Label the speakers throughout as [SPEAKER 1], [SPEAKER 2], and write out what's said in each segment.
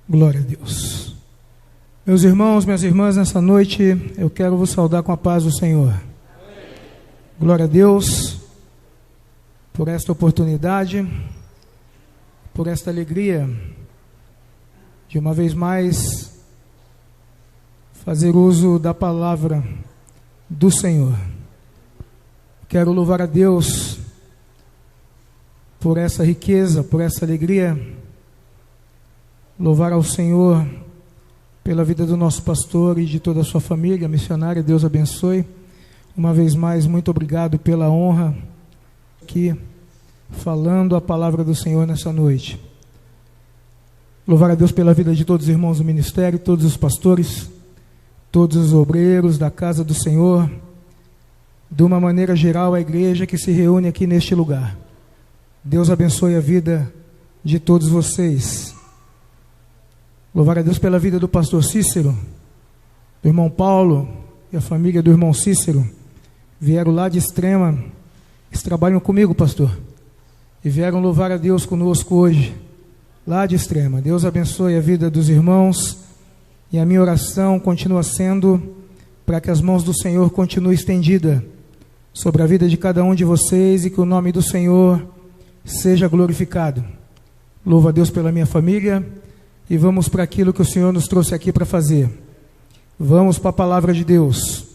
[SPEAKER 1] Glória a Deus. Meus irmãos, minhas irmãs, nessa noite eu quero vos saudar com a paz do Senhor. Glória a Deus por esta oportunidade, por esta alegria de uma vez mais fazer uso da palavra do Senhor. Quero louvar a Deus por essa riqueza, por essa alegria. Louvar ao Senhor pela vida do nosso pastor e de toda a sua família missionária. Deus abençoe. Uma vez mais, muito obrigado pela honra aqui falando a palavra do Senhor nessa noite. Louvar a Deus pela vida de todos os irmãos do ministério, todos os pastores, todos os obreiros da casa do Senhor, de uma maneira geral a igreja que se reúne aqui neste lugar. Deus abençoe a vida de todos vocês. Louvar a Deus pela vida do pastor Cícero, do irmão Paulo e a família do irmão Cícero. Vieram lá de Extrema, eles trabalham comigo, pastor, e vieram louvar a Deus conosco hoje, lá de Extrema. Deus abençoe a vida dos irmãos, e a minha oração continua sendo para que as mãos do Senhor continuem estendidas sobre a vida de cada um de vocês e que o nome do Senhor seja glorificado. Louvo a Deus pela minha família. E vamos para aquilo que o Senhor nos trouxe aqui para fazer. Vamos para a palavra de Deus.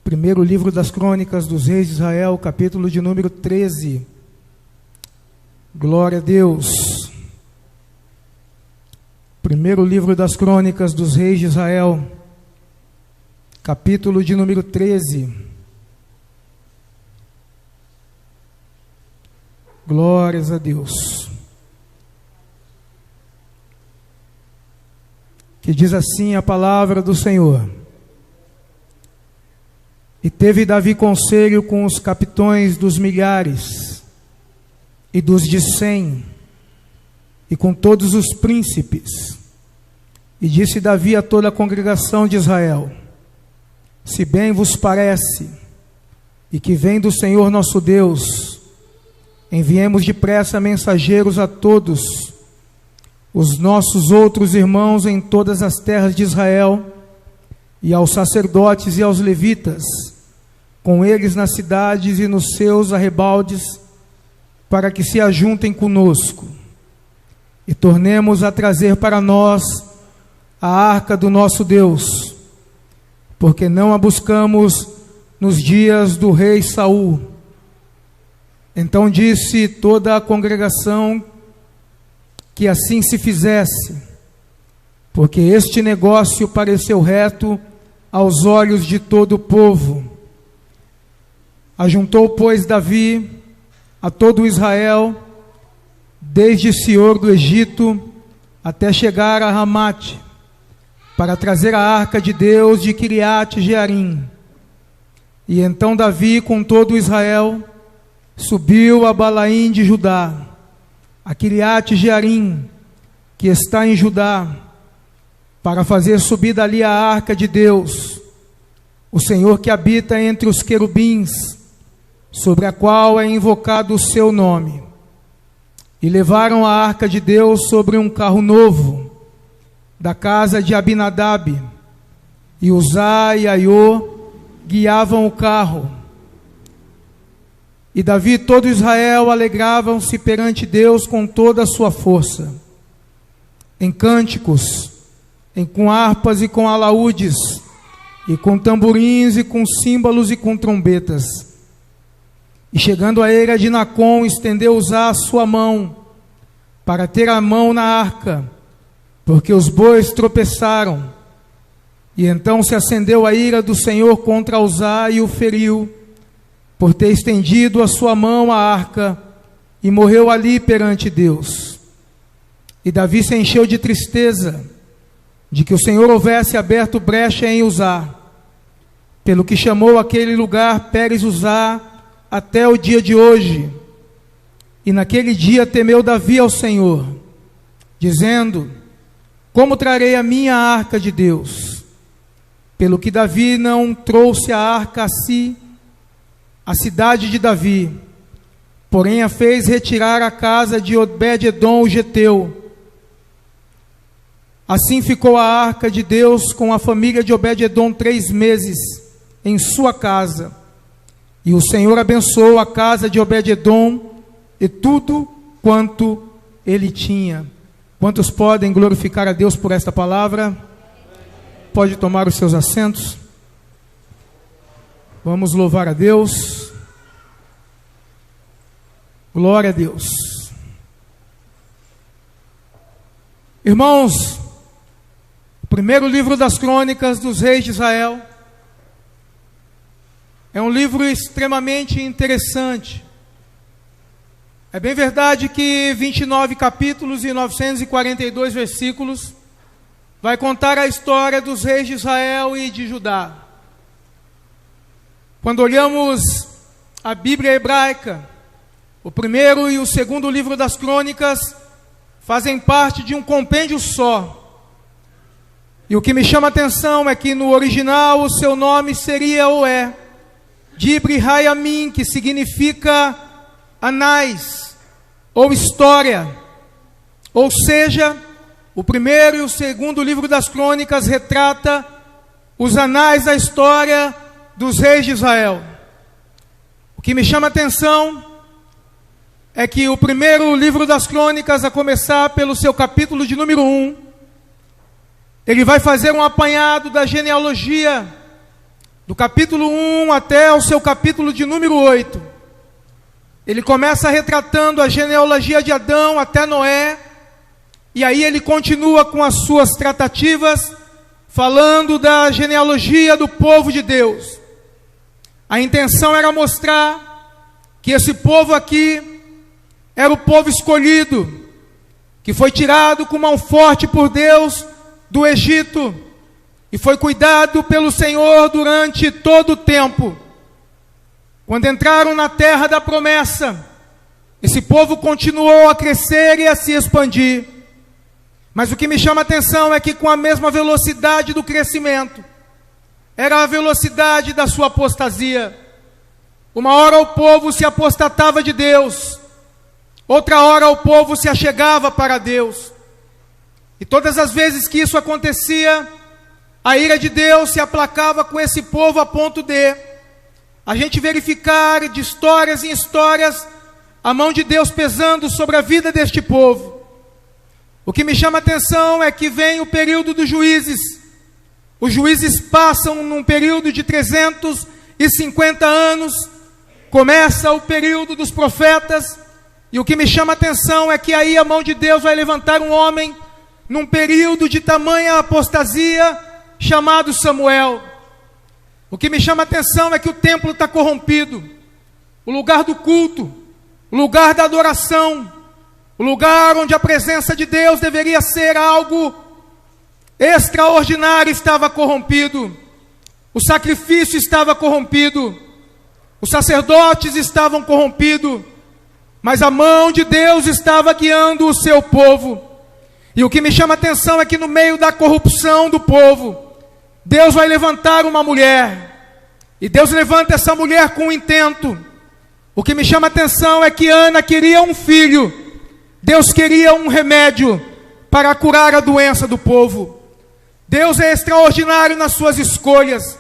[SPEAKER 1] Primeiro livro das Crônicas dos Reis de Israel, capítulo de número 13. Glória a Deus. Primeiro livro das Crônicas dos Reis de Israel, capítulo de número 13. Glórias a Deus. Que diz assim a palavra do Senhor: E teve Davi conselho com os capitões dos milhares e dos de 100, e com todos os príncipes. E disse Davi a toda a congregação de Israel: Se bem vos parece, e que vem do Senhor nosso Deus, enviemos depressa mensageiros a todos os nossos outros irmãos em todas as terras de Israel, e aos sacerdotes e aos levitas, com eles nas cidades e nos seus arrebaldes, para que se ajuntem conosco, e tornemos a trazer para nós a arca do nosso Deus, porque não a buscamos nos dias do rei Saul. Então disse toda a congregação que assim se fizesse, porque este negócio pareceu reto aos olhos de todo o povo. Ajuntou, pois, Davi a todo Israel, desde Sior do Egito até chegar a Ramate, para trazer a arca de Deus de Quiriate Jearim. E então Davi, com todo Israel, subiu a Balaim de Judá, a Quiriate Jearim, que está em Judá, para fazer subir dali a arca de Deus, o Senhor que habita entre os querubins, sobre a qual é invocado o seu nome. E levaram a arca de Deus sobre um carro novo, da casa de Abinadab, e Uzá e Aiô guiavam o carro. E Davi e todo Israel alegravam-se perante Deus com toda a sua força, em cânticos, com harpas e com alaúdes, e com tamborins e com símbolos e com trombetas. E chegando à eira de Nacon, estendeu Uzá a sua mão, para ter a mão na arca, porque os bois tropeçaram. E então se acendeu a ira do Senhor contra Uzá e o feriu, por ter estendido a sua mão à arca, e morreu ali perante Deus. E Davi se encheu de tristeza, de que o Senhor houvesse aberto brecha em Uzá, pelo que chamou aquele lugar Pérez Uzá até o dia de hoje. E naquele dia temeu Davi ao Senhor, dizendo: Como trarei a minha arca de Deus? Pelo que Davi não trouxe a arca a si, a cidade de Davi, porém a fez retirar à casa de Obed-edom o geteu. Assim ficou a arca de Deus com a família de Obed-edom 3 meses em sua casa. E o Senhor abençoou a casa de Obed-edom e tudo quanto ele tinha. Quantos podem glorificar a Deus por esta palavra? Pode tomar os seus assentos. Vamos louvar a Deus. Glória a Deus. Irmãos, o primeiro livro das crônicas dos reis de Israel é um livro extremamente interessante. É bem verdade que 29 capítulos e 942 versículos vai contar a história dos reis de Israel e de Judá. Quando olhamos a Bíblia hebraica, o primeiro e o segundo livro das crônicas fazem parte de um compêndio só. E o que me chama a atenção é que no original o seu nome seria ou é Dibri Hayamim, que significa anais ou história. Ou seja, o primeiro e o segundo livro das crônicas retrata os anais da história dos reis de Israel. O que me chama a atenção é que o primeiro livro das crônicas, a começar pelo seu capítulo de número 1, ele vai fazer um apanhado da genealogia, do capítulo 1 até o seu capítulo de número 8. Ele começa retratando a genealogia de Adão até Noé, e aí ele continua com as suas tratativas, falando da genealogia do povo de Deus. A intenção era mostrar que esse povo aqui era o povo escolhido, que foi tirado com mão forte por Deus do Egito, e foi cuidado pelo Senhor durante todo o tempo. Quando entraram na terra da promessa, esse povo continuou a crescer e a se expandir. Mas o que me chama a atenção é que com a mesma velocidade do crescimento, era a velocidade da sua apostasia. Uma hora o povo se apostatava de Deus, outra hora o povo se achegava para Deus. E todas as vezes que isso acontecia, a ira de Deus se aplacava com esse povo a ponto de a gente verificar de histórias em histórias a mão de Deus pesando sobre a vida deste povo. O que me chama a atenção é que vem o período dos juízes. Os juízes passam num período de 350 anos, começa o período dos profetas, e o que me chama a atenção é que aí a mão de Deus vai levantar um homem num período de tamanha apostasia, chamado Samuel. O que me chama a atenção é que o templo está corrompido, o lugar do culto, o lugar da adoração, o lugar onde a presença de Deus deveria ser algo extraordinário estava corrompido, o sacrifício estava corrompido, os sacerdotes estavam corrompidos, mas a mão de Deus estava guiando o seu povo. E o que me chama a atenção é que no meio da corrupção do povo, Deus vai levantar uma mulher, e Deus levanta essa mulher com um intento. O que me chama a atenção é que Ana queria um filho, Deus queria um remédio para curar a doença do povo. Deus é extraordinário nas suas escolhas,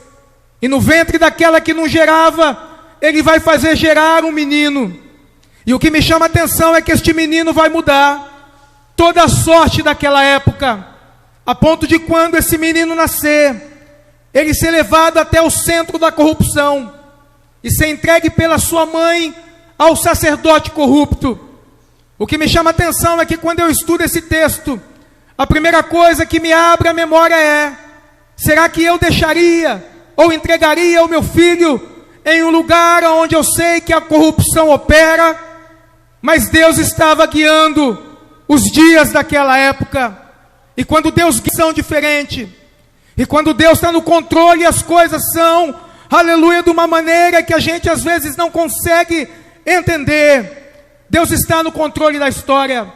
[SPEAKER 1] e no ventre daquela que não gerava, Ele vai fazer gerar um menino. E o que me chama a atenção é que este menino vai mudar toda a sorte daquela época, a ponto de quando esse menino nascer, ele ser levado até o centro da corrupção e ser entregue pela sua mãe ao sacerdote corrupto. O que me chama a atenção é que quando eu estudo esse texto, a primeira coisa que me abre a memória é: será que eu deixaria ou entregaria o meu filho em um lugar onde eu sei que a corrupção opera? Mas Deus estava guiando os dias daquela época, e quando Deus guia são diferentes, e quando Deus está no controle, as coisas são, aleluia, de uma maneira que a gente às vezes não consegue entender. Deus está no controle da história.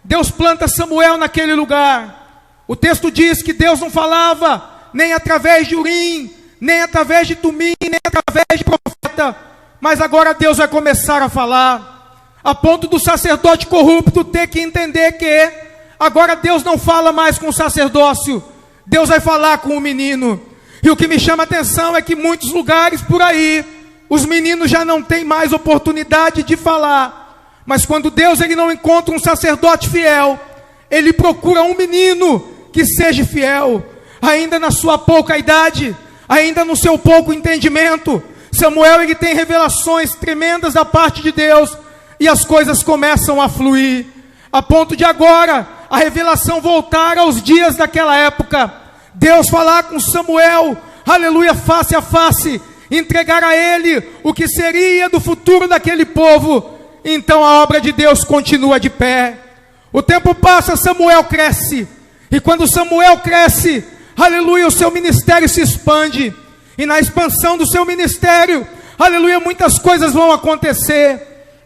[SPEAKER 1] Deus planta Samuel naquele lugar. O texto diz que Deus não falava nem através de Urim, nem através de Tumim, nem através de profeta, mas agora Deus vai começar a falar, a ponto do sacerdote corrupto ter que entender que agora Deus não fala mais com o sacerdócio, Deus vai falar com o menino. E o que me chama a atenção é que em muitos lugares por aí, os meninos já não têm mais oportunidade de falar. Mas quando Deus ele não encontra um sacerdote fiel, Ele procura um menino que seja fiel. Ainda na sua pouca idade, ainda no seu pouco entendimento, Samuel ele tem revelações tremendas da parte de Deus. E as coisas começam a fluir, a ponto de agora a revelação voltar aos dias daquela época. Deus falar com Samuel, aleluia, face a face, entregar a ele o que seria do futuro daquele povo. Então a obra de Deus continua de pé. O tempo passa, Samuel cresce. E quando Samuel cresce, aleluia, o seu ministério se expande. E na expansão do seu ministério, aleluia, muitas coisas vão acontecer.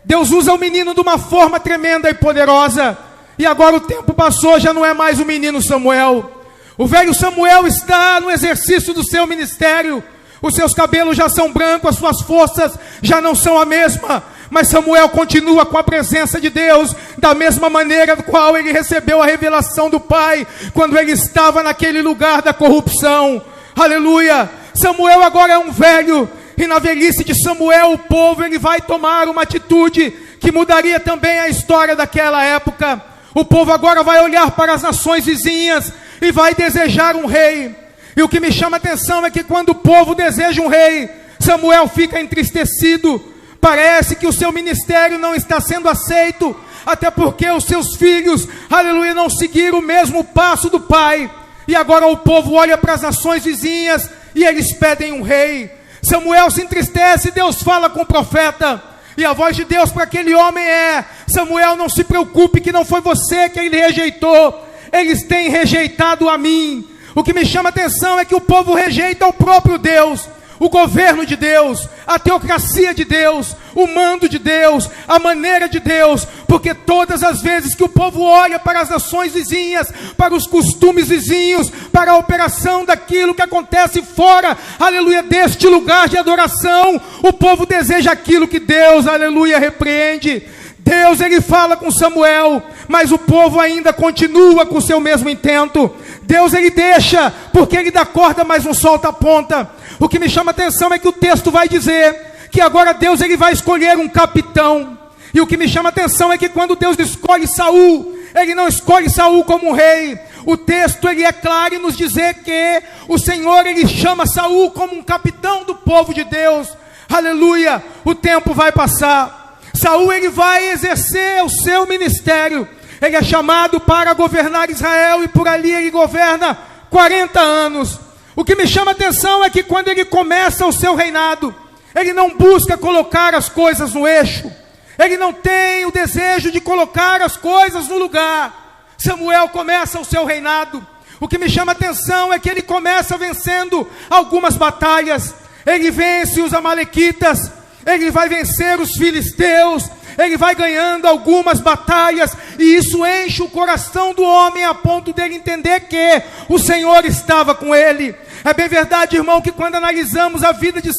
[SPEAKER 1] Deus usa o menino de uma forma tremenda e poderosa. E agora o tempo passou, já não é mais o menino Samuel. O velho Samuel está no exercício do seu ministério. Os seus cabelos já são brancos, as suas forças já não são a mesma. Mas Samuel continua com a presença de Deus, da mesma maneira do qual ele recebeu a revelação do Pai, quando ele estava naquele lugar da corrupção. Aleluia! Samuel agora é um velho. E na velhice de Samuel, o povo ele vai tomar uma atitude que mudaria também a história daquela época. O povo agora vai olhar para as nações vizinhas e vai desejar um rei. E o que me chama a atenção é que quando o povo deseja um rei, Samuel fica entristecido. Parece que o seu ministério não está sendo aceito, até porque os seus filhos, aleluia, não seguiram o mesmo passo do pai. E agora o povo olha para as nações vizinhas e eles pedem um rei. Samuel se entristece, Deus fala com o profeta, e a voz de Deus para aquele homem é: Samuel, não se preocupe que não foi você que ele rejeitou, eles têm rejeitado a mim. O que me chama a atenção é que o povo rejeita o próprio Deus, o governo de Deus, a teocracia de Deus, o mando de Deus, a maneira de Deus, porque todas as vezes que o povo olha para as nações vizinhas, para os costumes vizinhos, para a operação daquilo que acontece fora, aleluia, deste lugar de adoração, o povo deseja aquilo que Deus, aleluia, repreende. Deus ele fala com Samuel, mas o povo ainda continua com o seu mesmo intento. Deus ele deixa, porque ele dá corda, mas não solta a ponta. O que me chama a atenção é que o texto vai dizer que agora Deus ele vai escolher um capitão. E o que me chama a atenção é que quando Deus escolhe Saul, ele não escolhe Saul como um rei. O texto ele é claro em nos dizer que o Senhor ele chama Saul como um capitão do povo de Deus. Aleluia, o tempo vai passar. Saul ele vai exercer o seu ministério. Ele é chamado para governar Israel e por ali ele governa 40 anos. O que me chama a atenção é que quando ele começa o seu reinado, ele não busca colocar as coisas no eixo. Ele não tem o desejo de colocar as coisas no lugar. Samuel começa o seu reinado. O que me chama a atenção é que ele começa vencendo algumas batalhas. Ele vence os amalequitas, ele vai vencer os filisteus, ele vai ganhando algumas batalhas, e isso enche o coração do homem a ponto dele entender que o Senhor estava com ele. É bem verdade, irmão, que quando analisamos a vida de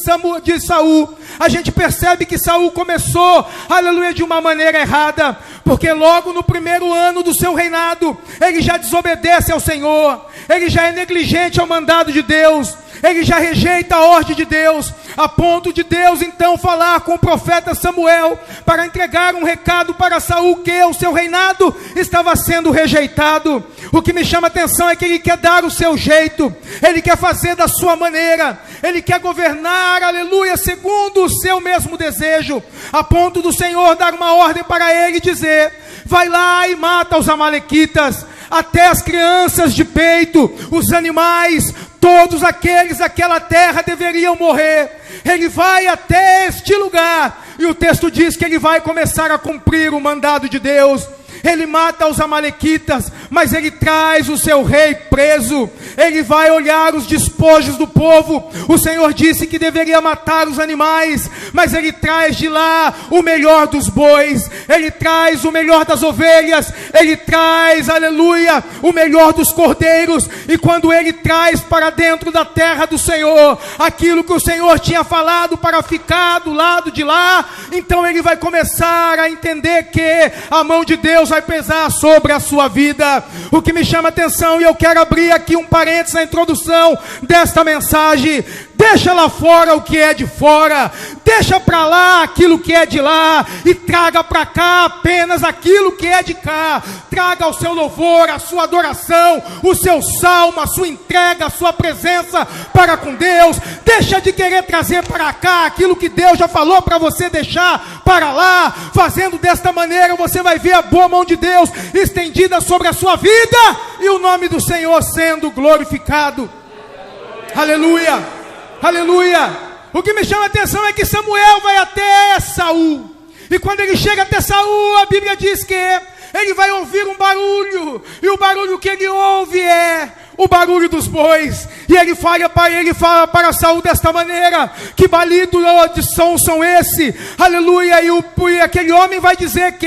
[SPEAKER 1] Saul, a gente percebe que Saul começou, aleluia, de uma maneira errada, porque logo no primeiro ano do seu reinado, ele já desobedece ao Senhor, ele já é negligente ao mandado de Deus, ele já rejeita a ordem de Deus, a ponto de Deus então falar com o profeta Samuel, para entregar um recado para Saul, que o seu reinado estava sendo rejeitado. O que me chama a atenção é que ele quer dar o seu jeito, ele quer fazer da sua maneira, ele quer governar, aleluia, segundo o seu mesmo desejo, a ponto do Senhor dar uma ordem para ele e dizer: vai lá e mata os amalequitas, até as crianças de peito, os animais, todos aqueles daquela terra deveriam morrer. Ele vai até este lugar, e o texto diz que ele vai começar a cumprir o mandado de Deus. Ele mata os amalequitas, mas ele traz o seu rei preso. ele vai olhar os despojos do povo. O Senhor disse que deveria matar os animais, mas ele traz de lá o melhor dos bois, ele traz o melhor das ovelhas, ele traz, aleluia, o melhor dos cordeiros. E quando ele traz para dentro da terra do Senhor aquilo que o Senhor tinha falado para ficar do lado de lá, então ele vai começar a entender que a mão de Deus vai pesar sobre a sua vida. O que me chama a atenção, e eu quero abrir aqui um parênteses na introdução desta mensagem: deixa lá fora o que é de fora, deixa para lá aquilo que é de lá, e traga para cá apenas aquilo que é de cá. Traga o seu louvor, a sua adoração, o seu salmo, a sua entrega, a sua presença para com Deus. Deixa de querer trazer para cá aquilo que Deus já falou para você deixar para lá. Fazendo desta maneira, você vai ver a boa mão de Deus estendida sobre a sua vida e o nome do Senhor sendo glorificado. Aleluia, aleluia. O que me chama a atenção é que Samuel vai até Saul, e quando ele chega até Saul, a Bíblia diz que ele vai ouvir um barulho, e o barulho que ele ouve é o barulho dos bois. E ele fala para Saul desta maneira: que balido de som são esse? Aleluia. E aquele homem vai dizer que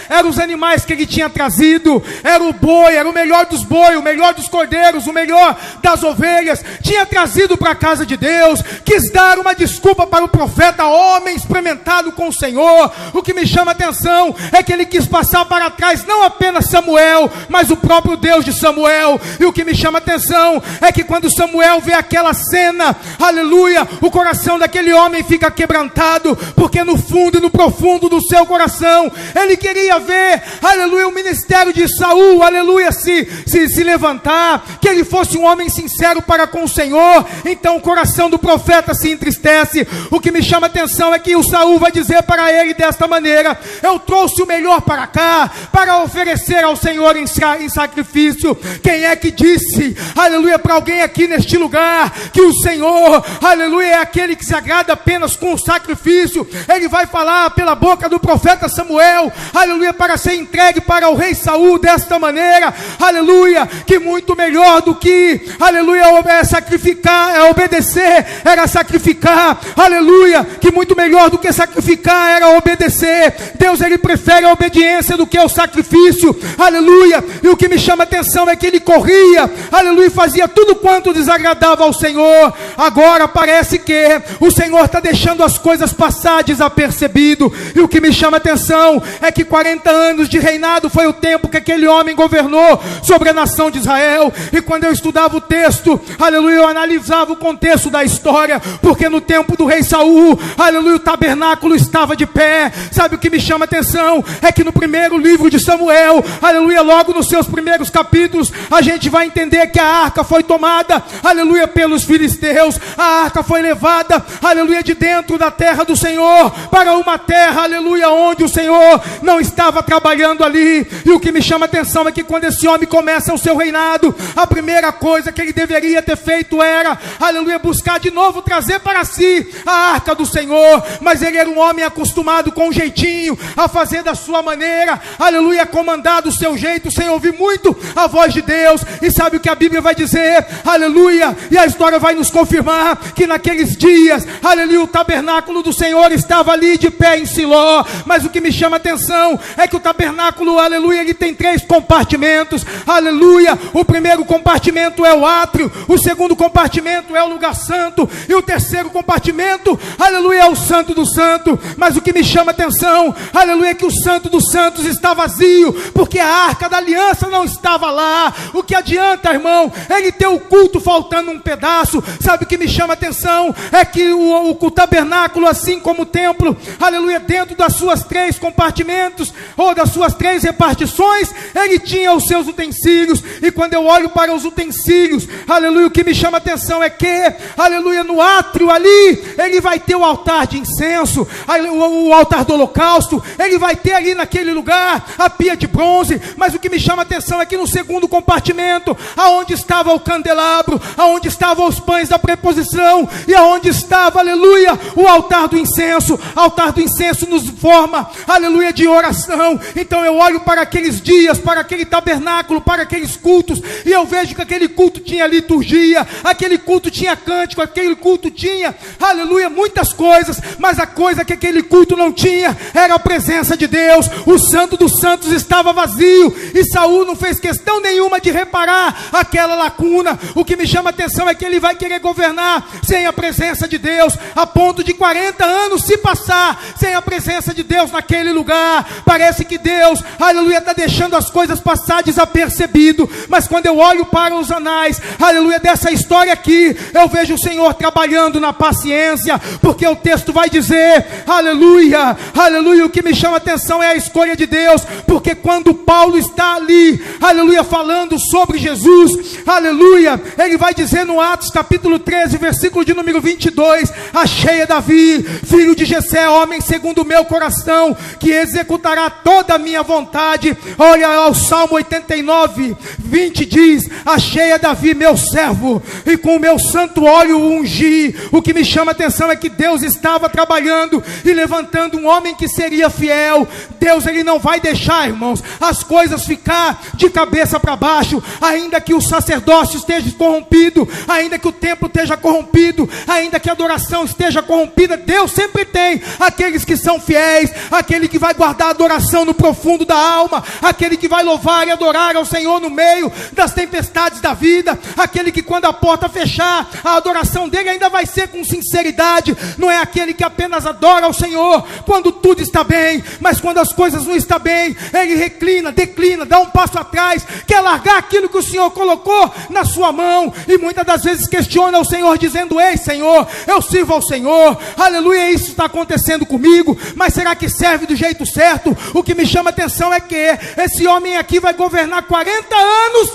[SPEAKER 1] eram os animais que ele tinha trazido, era o boi, era o melhor dos bois, o melhor dos cordeiros, o melhor das ovelhas, tinha trazido para a casa de Deus. Quis dar uma desculpa para o profeta, homem experimentado com o Senhor. O que me chama a atenção é que ele quis passar para trás não apenas Samuel, mas o próprio Deus de Samuel. E o que me chama a atenção é que quando Samuel vê aquela cena, aleluia, o coração daquele homem fica quebrantado, porque no fundo e no profundo do seu coração, ele queria ver, aleluia, o ministério de Saul, aleluia, se levantar, que ele fosse um homem sincero para com o Senhor. Então o coração do profeta se entristece. O que me chama a atenção é que o Saul vai dizer para ele desta maneira: eu trouxe o melhor para cá, para oferecer ao Senhor em sacrifício. Quem é que disse, aleluia, para alguém aqui neste lugar, que o Senhor, aleluia, é aquele que se agrada apenas com o sacrifício? Ele vai falar pela boca do profeta Samuel, aleluia, para ser entregue para o rei Saul desta maneira, aleluia, que muito melhor do que, aleluia, sacrificar, obedecer, era sacrificar, aleluia, que muito melhor do que sacrificar era obedecer. Deus, ele prefere a obediência do que o sacrifício, aleluia. E o que me chama a atenção é que ele corria, aleluia, fazia tudo quanto desagradava ao Senhor. Agora parece que o Senhor está deixando as coisas passar desapercebido. E o que me chama a atenção é que 40 anos de reinado foi o tempo que aquele homem governou sobre a nação de Israel. E quando eu estudava o texto, aleluia, eu analisava o contexto da história, porque no tempo do rei Saul, aleluia, o tabernáculo estava de pé. Sabe o que me chama a atenção? É que no primeiro livro de Samuel, aleluia, logo nos seus primeiros capítulos, a gente vai entender que a arca foi tomada, aleluia, pelos filisteus. A arca foi levada, aleluia, de dentro da terra do Senhor para uma terra, aleluia, onde o Senhor não estava trabalhando ali. E o que me chama a atenção é que quando esse homem começa o seu reinado, a primeira coisa que ele deveria ter feito era, aleluia, buscar de novo trazer para si a arca do Senhor. Mas ele era um homem acostumado com um jeitinho, a fazer da sua maneira, aleluia, a comandar do seu jeito, sem ouvir muito a voz de Deus. E sabe o que a Bíblia vai dizer? Aleluia, e a história vai nos confirmar que naqueles dias, aleluia, o tabernáculo do Senhor estava ali de pé em Siló. Mas o que me chama a atenção é que o tabernáculo, aleluia, ele tem 3 compartimentos, aleluia. O primeiro compartimento é o átrio, o segundo compartimento é o lugar santo, e o terceiro compartimento, aleluia, é o santo do santo. Mas o que me chama a atenção, aleluia, é que o santo dos santos está vazio, porque a arca da aliança não estava lá. O que adianta, irmão, ele ter o culto faltando um pedaço? Sabe o que me chama a atenção? É que o tabernáculo, assim como o templo, aleluia, dentro das suas 3 compartimentos, ou das suas 3 repartições, ele tinha os seus utensílios. E quando eu olho para os utensílios, aleluia, o que me chama a atenção é que, aleluia, no átrio ali, ele vai ter o altar de incenso, o altar do holocausto, ele vai ter ali naquele lugar a pia de bronze. Mas o que me chama a atenção é que no segundo compartimento, aonde estava o candelabro, aonde estavam os pães da preposição, e aonde estava, aleluia, o altar do incenso. Altar do incenso nos forma, aleluia, de oração. Então eu olho para aqueles dias, para aquele tabernáculo, para aqueles cultos, e eu vejo que aquele culto tinha liturgia, aquele culto tinha cântico, aquele culto tinha, aleluia, muitas coisas, mas a coisa que aquele culto não tinha era a presença de Deus. O Santo dos Santos estava vazio, e Saul não fez questão nenhuma de reparar aquela lacuna. O que me chama a atenção é que ele vai querer governar sem a presença de Deus, a ponto de 40 anos se passar sem a presença de Deus naquele lugar. Parece que Deus, aleluia, está deixando as coisas passar desapercebido, mas quando eu olho para os anais, aleluia, dessa história aqui, eu vejo o Senhor trabalhando na paciência, porque o texto vai dizer, aleluia, aleluia, o que me chama a atenção é a escolha de Deus, porque quando Paulo está ali, aleluia, falando sobre Jesus, aleluia, ele vai dizer no Atos capítulo 13, versículo de número 22, achei a Davi, filho de Jessé, homem segundo o meu coração, que executará toda a minha vontade. Olha ao Salmo 89, 20 diz, achei a Davi meu servo, e com o meu santo óleo o ungi. O que me chama a atenção é que Deus estava trabalhando e levantando um homem que seria fiel. Deus, ele não vai deixar, irmãos, as coisas ficar de cabeça para baixo, ainda que o sacerdócio esteja corrompido, ainda que o templo esteja corrompido, ainda que a adoração esteja corrompida. Deus sempre tem aqueles que são fiéis, aquele que vai guardar a adoração no profundo da alma, aquele que vai louvar e adorar ao Senhor no meio das tempestades da vida, aquele que quando a porta fechar, a adoração dele ainda vai ser com sinceridade. Não é aquele que apenas adora ao Senhor quando tudo está bem, mas quando as coisas não estão bem, ele reclina, declina, dá um passo atrás, quer largar aquilo que o Senhor colocou na sua mão, e muitas das vezes questiona o Senhor, dizendo, ei Senhor, eu sirvo ao Senhor, aleluia, isso está acontecendo comigo, mas será que serve do jeito certo? O que me chama a atenção é que esse homem aqui vai governar 40 anos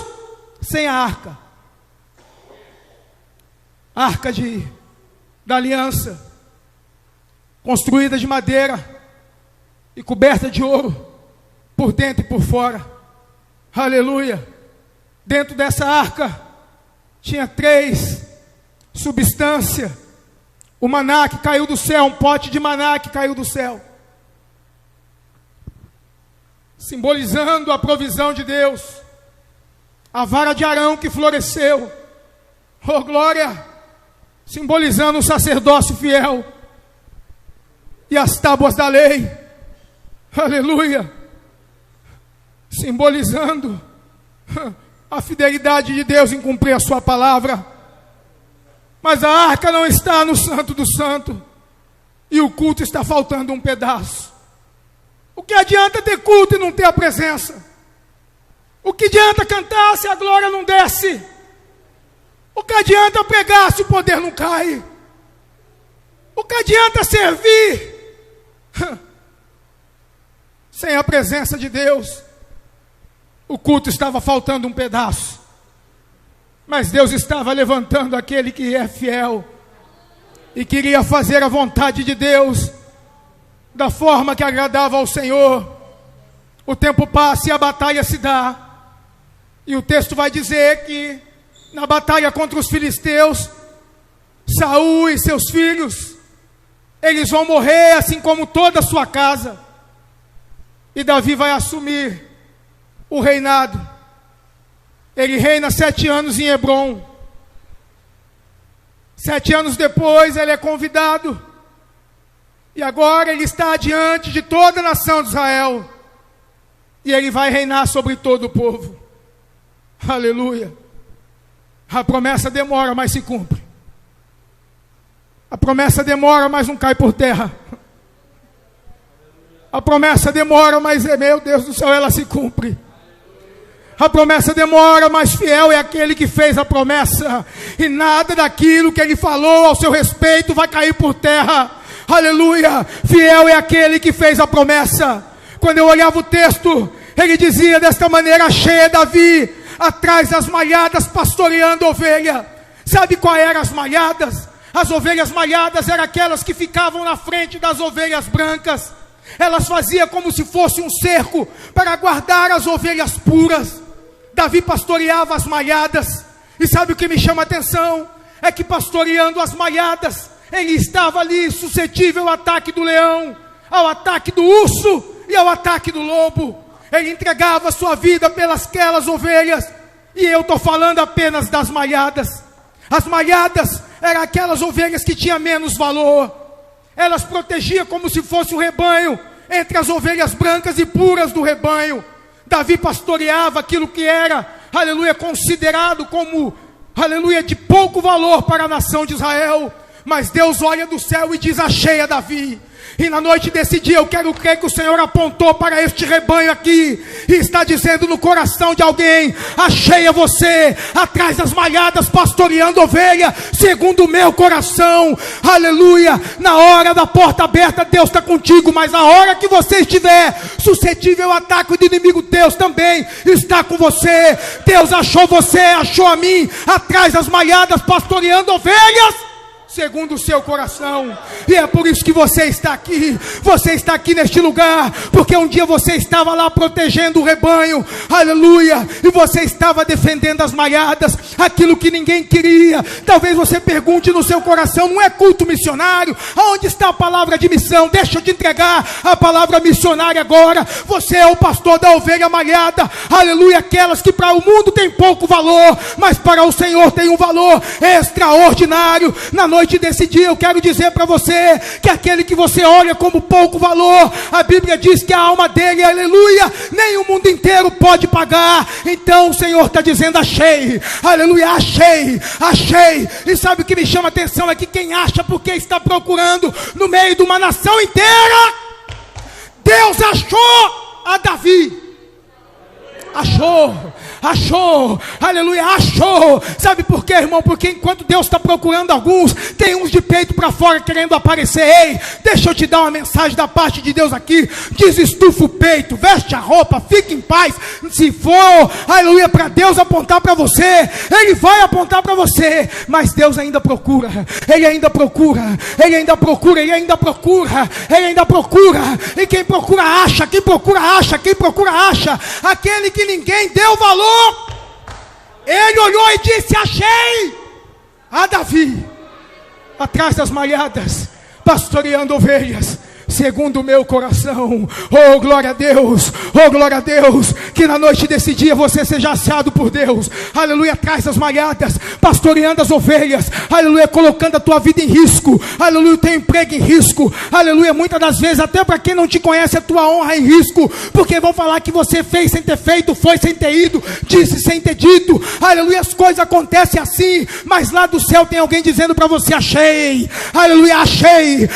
[SPEAKER 1] sem a arca. Arca da aliança, construída de madeira e coberta de ouro, por dentro e por fora. Aleluia. Dentro dessa arca tinha 3 substâncias. O maná que caiu do céu, um pote de maná que caiu do céu, simbolizando a provisão de Deus. A vara de Arão que floresceu, oh glória, simbolizando o sacerdócio fiel. E as tábuas da lei, aleluia, simbolizando a fidelidade de Deus em cumprir a sua palavra. Mas a arca não está no Santo do Santo, e o culto está faltando um pedaço. O que adianta ter culto e não ter a presença? O que adianta cantar se a glória não desce? O que adianta pregar se o poder não cai? O que adianta servir sem a presença de Deus? O culto estava faltando um pedaço, mas Deus estava levantando aquele que é fiel e queria fazer a vontade de Deus da forma que agradava ao Senhor. O tempo passa e a batalha se dá, e o texto vai dizer que na batalha contra os filisteus, Saul e seus filhos, eles vão morrer, assim como toda a sua casa, e Davi vai assumir o reinado. Ele reina 7 anos em Hebrom. 7 anos depois ele é convidado, e agora ele está diante de toda a nação de Israel, e ele vai reinar sobre todo o povo. Aleluia. A promessa demora, mas se cumpre. A promessa demora, mas não cai por terra. A promessa demora, mas, meu Deus do céu, ela se cumpre. A promessa demora, mas fiel é aquele que fez a promessa, e nada daquilo que ele falou ao seu respeito vai cair por terra. Aleluia. Fiel é aquele que fez a promessa. Quando eu olhava o texto, ele dizia desta maneira: achei Davi atrás das malhadas, pastoreando ovelha. Sabe qual eram as malhadas? As ovelhas malhadas eram aquelas que ficavam na frente das ovelhas brancas. Elas faziam como se fosse um cerco para guardar as ovelhas puras. Davi pastoreava as malhadas. E sabe o que me chama a atenção? É que pastoreando as malhadas, ele estava ali suscetível ao ataque do leão, ao ataque do urso e ao ataque do lobo. Ele entregava a sua vida pelas aquelas ovelhas. E eu estou falando apenas das malhadas. As malhadas eram aquelas ovelhas que tinham menos valor. Elas protegiam como se fosse um rebanho entre as ovelhas brancas e puras do rebanho. Davi pastoreava aquilo que era, aleluia, considerado como, aleluia, de pouco valor para a nação de Israel. Mas Deus olha do céu e diz: achei a Davi. E na noite desse dia eu quero crer que o Senhor apontou para este rebanho aqui e está dizendo no coração de alguém: achei a você atrás das malhadas, pastoreando ovelha segundo o meu coração. Aleluia. Na hora da porta aberta Deus está contigo, mas na hora que você estiver suscetível ao ataque do inimigo, Deus também está com você. Deus achou você, achou a mim atrás das malhadas, pastoreando ovelhas segundo o seu coração. E é por isso que você está aqui neste lugar, porque um dia você estava lá protegendo o rebanho, aleluia, e você estava defendendo as malhadas, aquilo que ninguém queria. Talvez você pergunte no seu coração: não é culto missionário? Aonde está a palavra de missão? Deixa eu te entregar a palavra missionária agora. Você é o pastor da ovelha malhada, aleluia, aquelas que para o mundo tem pouco valor, mas para o Senhor tem um valor extraordinário. Na noite desse dia eu quero dizer para você que aquele que você olha como pouco valor, a Bíblia diz que a alma dele, aleluia, nem o mundo inteiro pode pagar. Então o Senhor está dizendo: achei, aleluia, achei. E sabe o que me chama a atenção? É que quem acha porque está procurando no meio de uma nação inteira, Deus achou a Davi. Achou, aleluia, achou. Sabe por quê, irmão? Porque enquanto Deus está procurando alguns, tem uns de peito para fora querendo aparecer. Ei, deixa eu te dar uma mensagem da parte de Deus aqui: desestufa o peito, veste a roupa, fique em paz. Se for, aleluia, para Deus apontar para você, Ele vai apontar para você. Mas Deus ainda procura, Ele ainda procura. E quem procura acha, aquele que ninguém deu valor, ele olhou e disse: achei a Davi atrás das malhadas, pastoreando ovelhas segundo o meu coração. Oh glória a Deus, que na noite desse dia você seja achado por Deus, aleluia, atrás das malhadas, pastoreando as ovelhas, aleluia, colocando a tua vida em risco, aleluia, o teu emprego em risco, aleluia, muitas das vezes até para quem não te conhece, a tua honra em risco, porque vão falar que você fez sem ter feito, foi sem ter ido, disse sem ter dito, aleluia, as coisas acontecem assim, mas lá do céu tem alguém dizendo para você: achei, aleluia, achei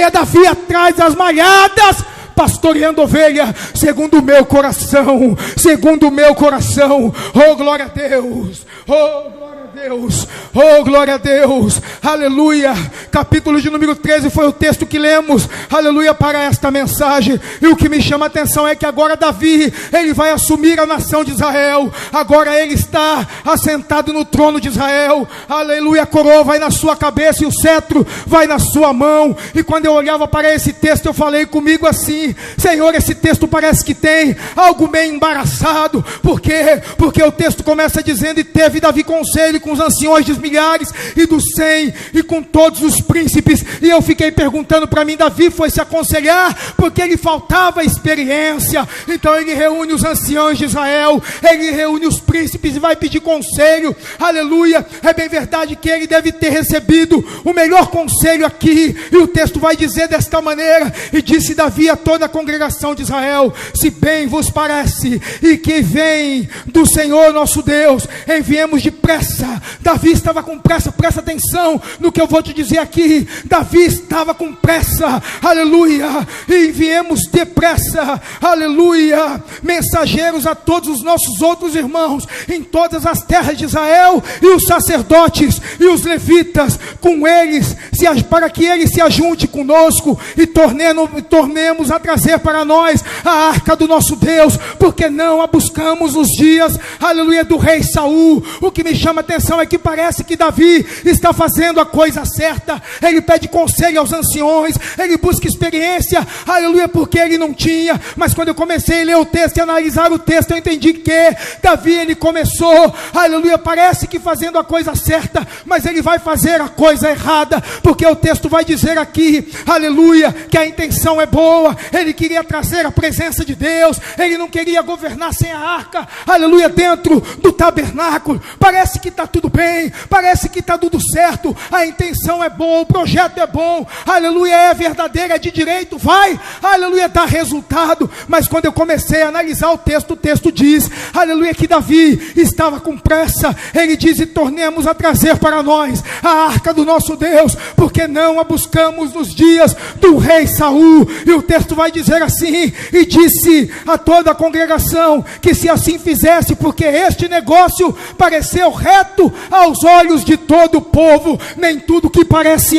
[SPEAKER 1] a Davi atrás das malhadas, pastoreando ovelha segundo o meu coração. Oh glória a Deus, oh glória a Deus, aleluia. Capítulo de número 13 foi o texto que lemos, aleluia, para esta mensagem. E o que me chama a atenção é que agora Davi, ele vai assumir a nação de Israel. Agora ele está assentado no trono de Israel, aleluia. A coroa vai na sua cabeça e o cetro vai na sua mão. E quando eu olhava para esse texto, eu falei comigo assim: Senhor, esse texto parece que tem algo meio embaraçado. Por quê? Porque o texto começa dizendo: e teve Davi conselho com os anciões dos milhares e dos 100 e com todos os príncipes. E eu fiquei perguntando para mim: Davi foi se aconselhar porque lhe faltava experiência. Então ele reúne os anciões de Israel, ele reúne os príncipes e vai pedir conselho, aleluia. É bem verdade que ele deve ter recebido o melhor conselho aqui, e o texto vai dizer desta maneira: e disse Davi a toda a congregação de Israel: se bem vos parece e que vem do Senhor nosso Deus, enviemos depressa. Davi estava com pressa, presta atenção no que eu vou te dizer aqui. Davi estava com pressa, aleluia, e enviemos depressa, aleluia, mensageiros a todos os nossos outros irmãos em todas as terras de Israel, e os sacerdotes e os levitas com eles, para que eles se ajunte conosco e tornemos a trazer para nós a arca do nosso Deus, porque não a buscamos nos dias, aleluia, do rei Saul. O que me chama a atenção atenção é que parece que Davi está fazendo a coisa certa. Ele pede conselho aos anciões, ele busca experiência, aleluia, porque ele não tinha. Mas quando eu comecei a ler o texto e analisar o texto, eu entendi que Davi, ele começou, aleluia, parece que fazendo a coisa certa, mas ele vai fazer a coisa errada, porque o texto vai dizer aqui, aleluia, que a intenção é boa. Ele queria trazer a presença de Deus, ele não queria governar sem a arca, aleluia, dentro do tabernáculo. Parece que está tudo bem, parece que está tudo certo, a intenção é boa, o projeto é bom, aleluia, é verdadeiro, é de direito, vai, aleluia, dá resultado. Mas quando eu comecei a analisar o texto diz, aleluia, que Davi estava com pressa. Ele diz: e tornemos a trazer para nós a arca do nosso Deus, porque não a buscamos nos dias do rei Saul. E o texto vai dizer assim: e disse a toda a congregação que se assim fizesse, porque este negócio pareceu reto aos olhos de todo o povo. Nem tudo que parece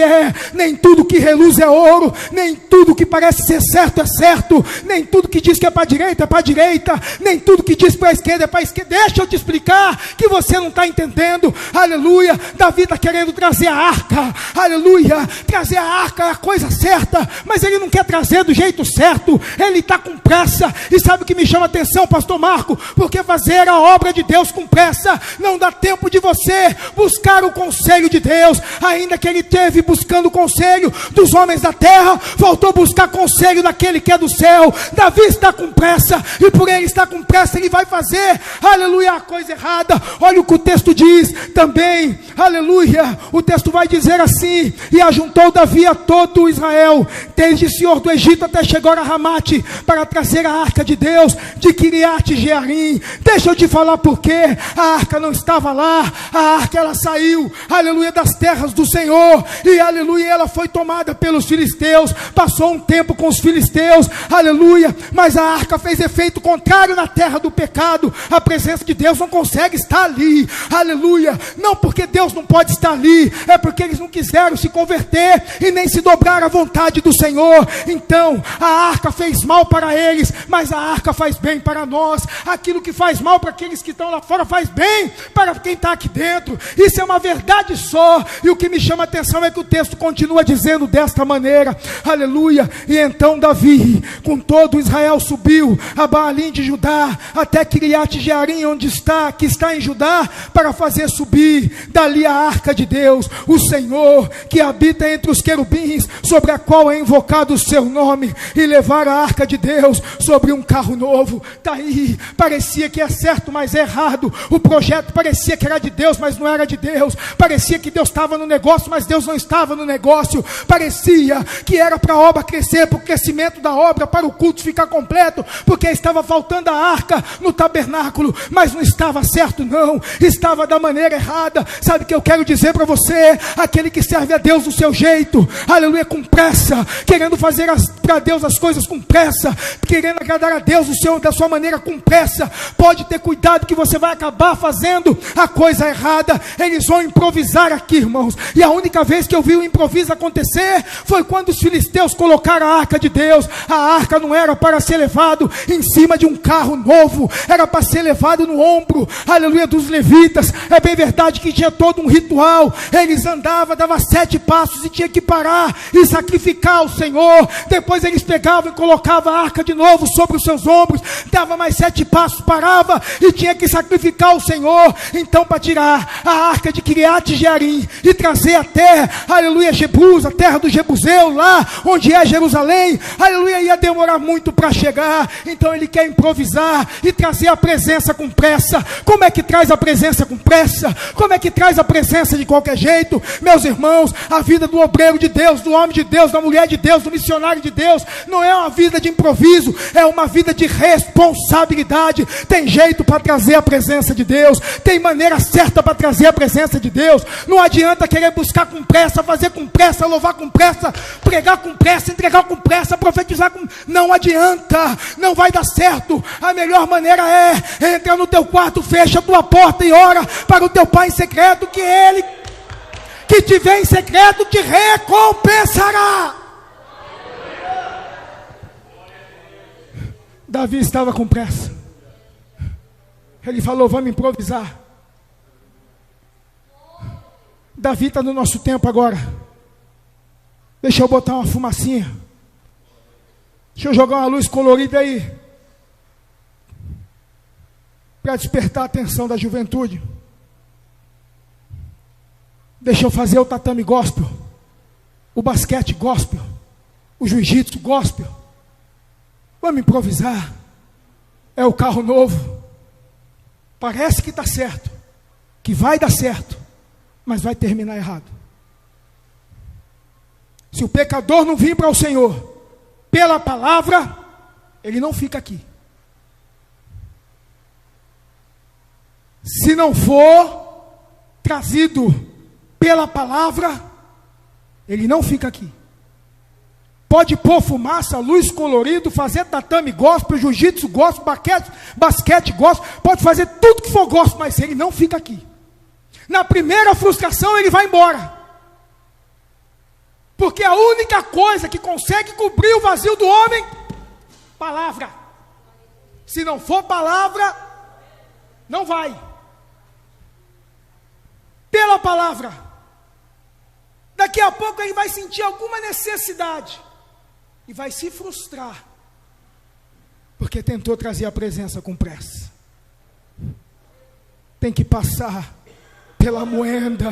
[SPEAKER 1] nem tudo que reluz é ouro, nem tudo que parece ser certo é certo, nem tudo que diz que é para a direita é para a direita, nem tudo que diz para a esquerda é para a esquerda. Deixa eu te explicar que você não está entendendo, aleluia. Davi está querendo trazer a arca, aleluia, trazer a arca é a coisa certa, mas ele não quer trazer do jeito certo, ele está com pressa. E sabe o que me chama a atenção, pastor Marco? Porque fazer a obra de Deus com pressa não dá tempo de você buscar o conselho de Deus. Ainda que ele teve buscando o conselho dos homens da terra, voltou a buscar conselho daquele que é do céu. Davi está com pressa, e por ele estar com pressa, ele vai fazer, aleluia, a coisa errada. Olha o que o texto diz também, aleluia, o texto vai dizer assim: e ajuntou Davi a todo Israel, desde o Senhor do Egito até chegar a Ramate, para trazer a arca de Deus de Kiriat Jearim. Deixa eu te falar por quê. A arca não estava lá, a arca ela saiu, aleluia, das terras do Senhor, e aleluia, ela foi tomada pelos filisteus, passou um tempo com os filisteus, aleluia, mas a arca fez efeito contrário na terra do pecado. A presença de Deus não consegue estar ali, aleluia, não porque Deus não pode estar ali, é porque eles não quiseram se converter e nem se dobrar à vontade do Senhor. Então a arca fez mal para eles, mas a arca faz bem para nós. Aquilo que faz mal para aqueles que estão lá fora faz bem para quem está aqui dentro. Isso é uma verdade só. E o que me chama a atenção é que o texto continua dizendo desta maneira, aleluia: e então Davi com todo Israel subiu a Baalim de Judá até Kiriat Jearim, onde está, que está em Judá, para fazer subir dali a arca de Deus, o Senhor que habita entre os querubins, sobre a qual é invocado o seu nome, e levar a arca de Deus sobre um carro novo. Está aí, parecia que é certo, mas é errado. O projeto parecia que era de Deus, mas não era de Deus. Parecia que Deus estava no negócio, mas Deus não estava no negócio. Parecia que era para a obra crescer, para o crescimento da obra, para o culto ficar completo, porque estava faltando a arca no tabernáculo, mas não estava certo não, estava da maneira errada. Sabe o que eu quero dizer para você? Aquele que serve a Deus do seu jeito, aleluia, com pressa, querendo fazer para Deus as coisas com pressa, querendo agradar a Deus da sua maneira com pressa, pode ter cuidado que você vai acabar fazendo a coisa errada. Eles vão improvisar aqui, irmãos, e a única vez que eu vi o improviso acontecer foi quando os filisteus colocaram a arca de Deus. A arca não era para ser levado em cima de um carro novo, era para ser levado no ombro, aleluia, dos levitas. É bem verdade que tinha todo um ritual. Eles andavam, dava 7 passos e tinha que parar e sacrificar ao Senhor. Depois eles pegavam e colocavam a arca de novo sobre os seus ombros, dava mais 7 passos, parava e tinha que sacrificar ao Senhor. Então, para tirar a arca de Kiriat Jearim e trazer até, aleluia, Jebus, a terra do Jebuseu, lá onde é Jerusalém, aleluia, ia demorar muito para chegar. Então ele quer improvisar e trazer a presença com pressa. Como é que traz a presença com pressa? Como é que traz a presença de qualquer jeito? Meus irmãos, a vida do obreiro de Deus, do homem de Deus, da mulher de Deus, do missionário de Deus, não é uma vida de improviso, é uma vida de responsabilidade. Tem jeito para trazer a presença de Deus, tem maneira certa para trazer a presença de Deus. Não adianta querer buscar com pressa, fazer com pressa, louvar com pressa, pregar com pressa, entregar com pressa, profetizar com... Não adianta, não vai dar certo. A melhor maneira é entrar no teu quarto, fecha a tua porta e ora para o teu pai em secreto, que ele que te vê em secreto te recompensará. Davi estava com pressa. Ele falou: vamos improvisar.
[SPEAKER 2] Davi está no nosso tempo agora. Deixa eu botar uma fumacinha. Deixa eu jogar uma luz colorida aí, para despertar a atenção da juventude. Deixa eu fazer o tatame gospel, o basquete gospel, o jiu-jitsu gospel. Vamos improvisar. É o carro novo. Parece que está certo, que vai dar certo, mas vai terminar errado. Se o pecador não vir para o Senhor pela palavra, ele não fica aqui. Se não for trazido pela palavra, ele não fica aqui. Pode pôr fumaça, luz colorido, fazer tatame gospel, jiu-jitsu gospel, basquete gospel, pode fazer tudo que for gospel, mas ele não fica aqui. Na primeira frustração ele vai embora. Porque a única coisa que consegue cobrir o vazio do homem, palavra. Se não for palavra, não vai. Pela palavra. Daqui a pouco ele vai sentir alguma necessidade e vai se frustrar, porque tentou trazer a presença com pressa. Tem que passar pela moenda.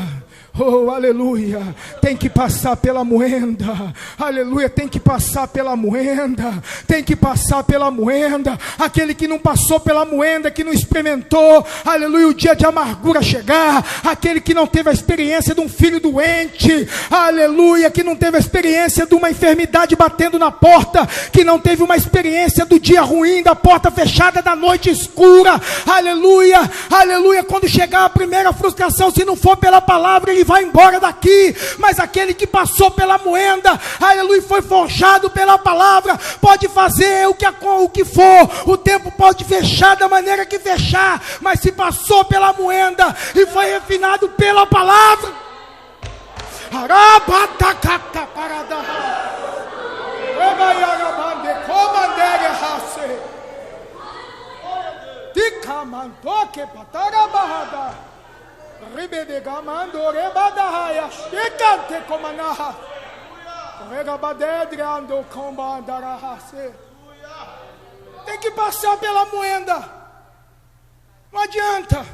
[SPEAKER 2] Oh, aleluia. Tem que passar pela moenda. Aleluia. Tem que passar pela moenda. Tem que passar pela moenda. Aquele que não passou pela moenda, que não experimentou, aleluia, o dia de amargura chegar. Aquele que não teve a experiência de um filho doente, aleluia, que não teve a experiência de uma enfermidade batendo na porta, que não teve uma experiência do dia ruim, da porta fechada, da noite escura. Aleluia, aleluia. Quando chegar a primeira frustração, se não for pela palavra, ele vai embora daqui. Mas aquele que passou pela moenda, aleluia, foi forjado pela palavra, pode fazer o que for, o tempo pode fechar da maneira que fechar, mas se passou pela moenda e foi refinado pela palavra, tem que passar pela moenda. Não adianta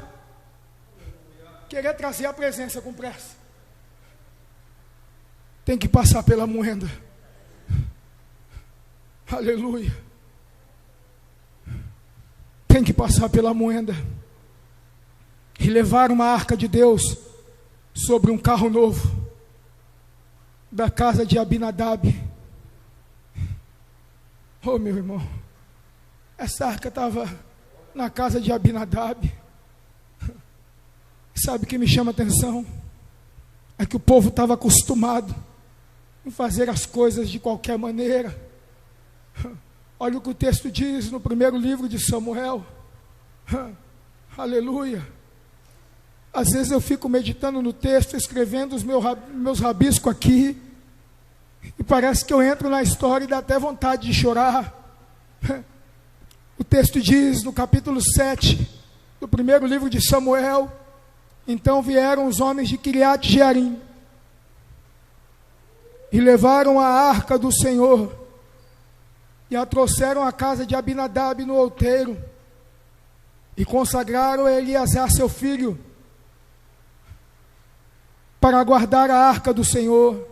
[SPEAKER 2] querer trazer a presença com pressa. Tem que passar pela moenda. Aleluia. Tem que passar pela moenda. E levar uma arca de Deus sobre um carro novo, da casa de Abinadab. Oh, meu irmão, essa arca estava na casa de Abinadab. Sabe o que me chama a atenção? É que o povo estava acostumado em fazer as coisas de qualquer maneira. Olha o que o texto diz no primeiro livro de Samuel. Aleluia. Às vezes eu fico meditando no texto, escrevendo os meus rabiscos aqui, e parece que eu entro na história e dá até vontade de chorar. O texto diz no capítulo 7 do primeiro livro de Samuel: então vieram os homens de Kiriat Jearim e levaram a arca do Senhor e a trouxeram à casa de Abinadab no outeiro e consagraram a Eleazar seu filho para guardar a arca do Senhor.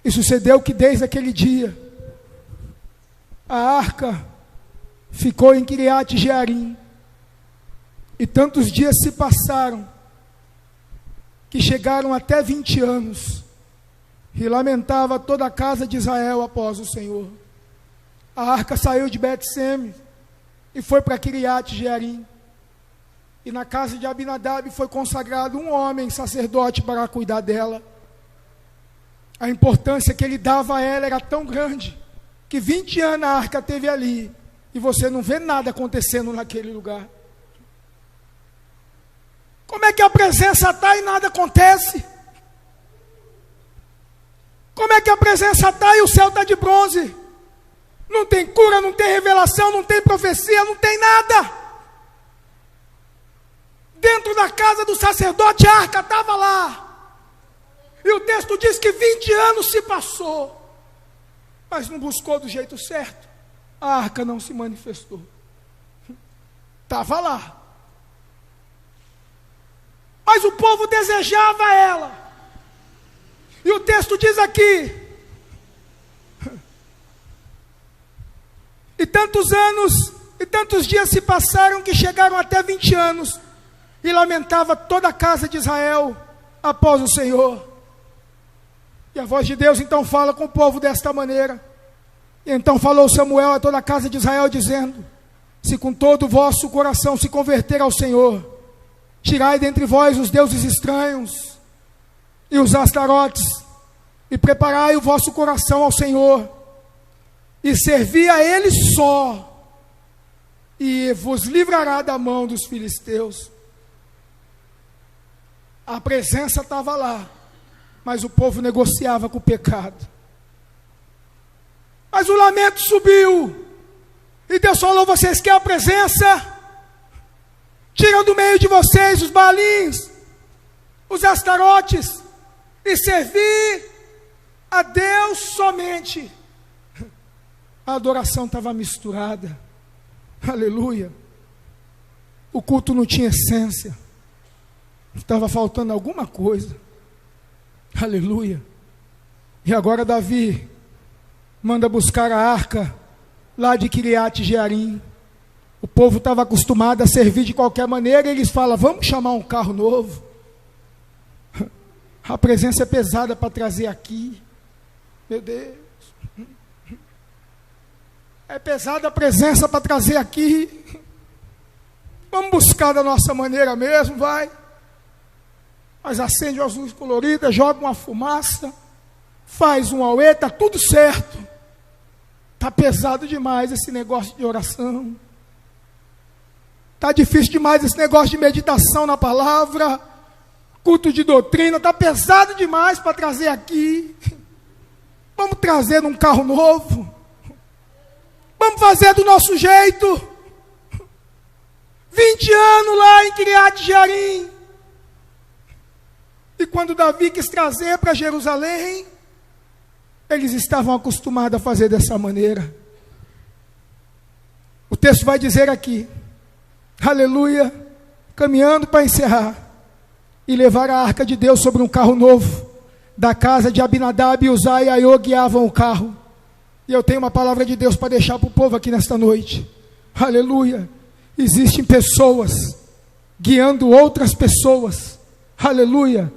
[SPEAKER 2] E sucedeu que desde aquele dia a arca ficou em Kiriat Jearim, e tantos dias se passaram que chegaram até 20 anos, e lamentava toda a casa de Israel após o Senhor. A arca saiu de Bet-Semes e foi para Kiriat Jearim. E na casa de Abinadab foi consagrado um homem sacerdote para cuidar dela. A importância que ele dava a ela era tão grande, que 20 anos a arca teve ali, e você não vê nada acontecendo naquele lugar. Como é que a presença está e nada acontece? Como é que a presença está e o céu está de bronze? Não tem cura, não tem revelação, não tem profecia, não tem nada. Dentro da casa do sacerdote a arca estava lá, E o texto diz que 20 anos se passou, mas não buscou do jeito certo. A arca não se manifestou. Estava lá. Mas o povo desejava ela. E o texto diz aqui: e tantos anos e tantos dias se passaram que chegaram até 20 anos, e lamentava toda a casa de Israel após o Senhor. E a voz de Deus então fala com o povo desta maneira. E então falou Samuel a toda a casa de Israel, dizendo: se com todo o vosso coração se converter ao Senhor, tirai dentre vós os deuses estranhos e os astarotes, e preparai o vosso coração ao Senhor, e servi a Ele só, e vos livrará da mão dos filisteus. A presença estava lá, mas o povo negociava com o pecado. Mas o lamento subiu, e Deus falou: vocês querem a presença? Tiram do meio de vocês os baalins, os astarotes, e servir a Deus somente. A adoração estava misturada. Aleluia. O culto não tinha essência. Estava faltando alguma coisa. Aleluia. E agora Davi manda buscar a arca lá de Kiriat Jearim. O povo estava acostumado a servir de qualquer maneira, e eles falam: vamos chamar um carro novo. A presença é pesada para trazer aqui. Meu Deus. É pesada a presença para trazer aqui. Vamos buscar da nossa maneira mesmo, vai. Mas acende uma luz colorida, joga uma fumaça, faz um auê, está tudo certo. Está pesado demais esse negócio de oração. Está difícil demais esse negócio de meditação na palavra, culto de doutrina, está pesado demais para trazer aqui. Vamos trazer num carro novo. Vamos fazer do nosso jeito. 20 anos lá em Kiriat Jearim. E quando Davi quis trazer para Jerusalém, eles estavam acostumados a fazer dessa maneira. O texto vai dizer aqui, aleluia, caminhando para encerrar, e levar a arca de Deus sobre um carro novo, da casa de Abinadab, e Uzai e Aiô guiavam o carro. E eu tenho uma palavra de Deus para deixar para o povo aqui nesta noite. Aleluia. Existem pessoas guiando outras pessoas. Aleluia.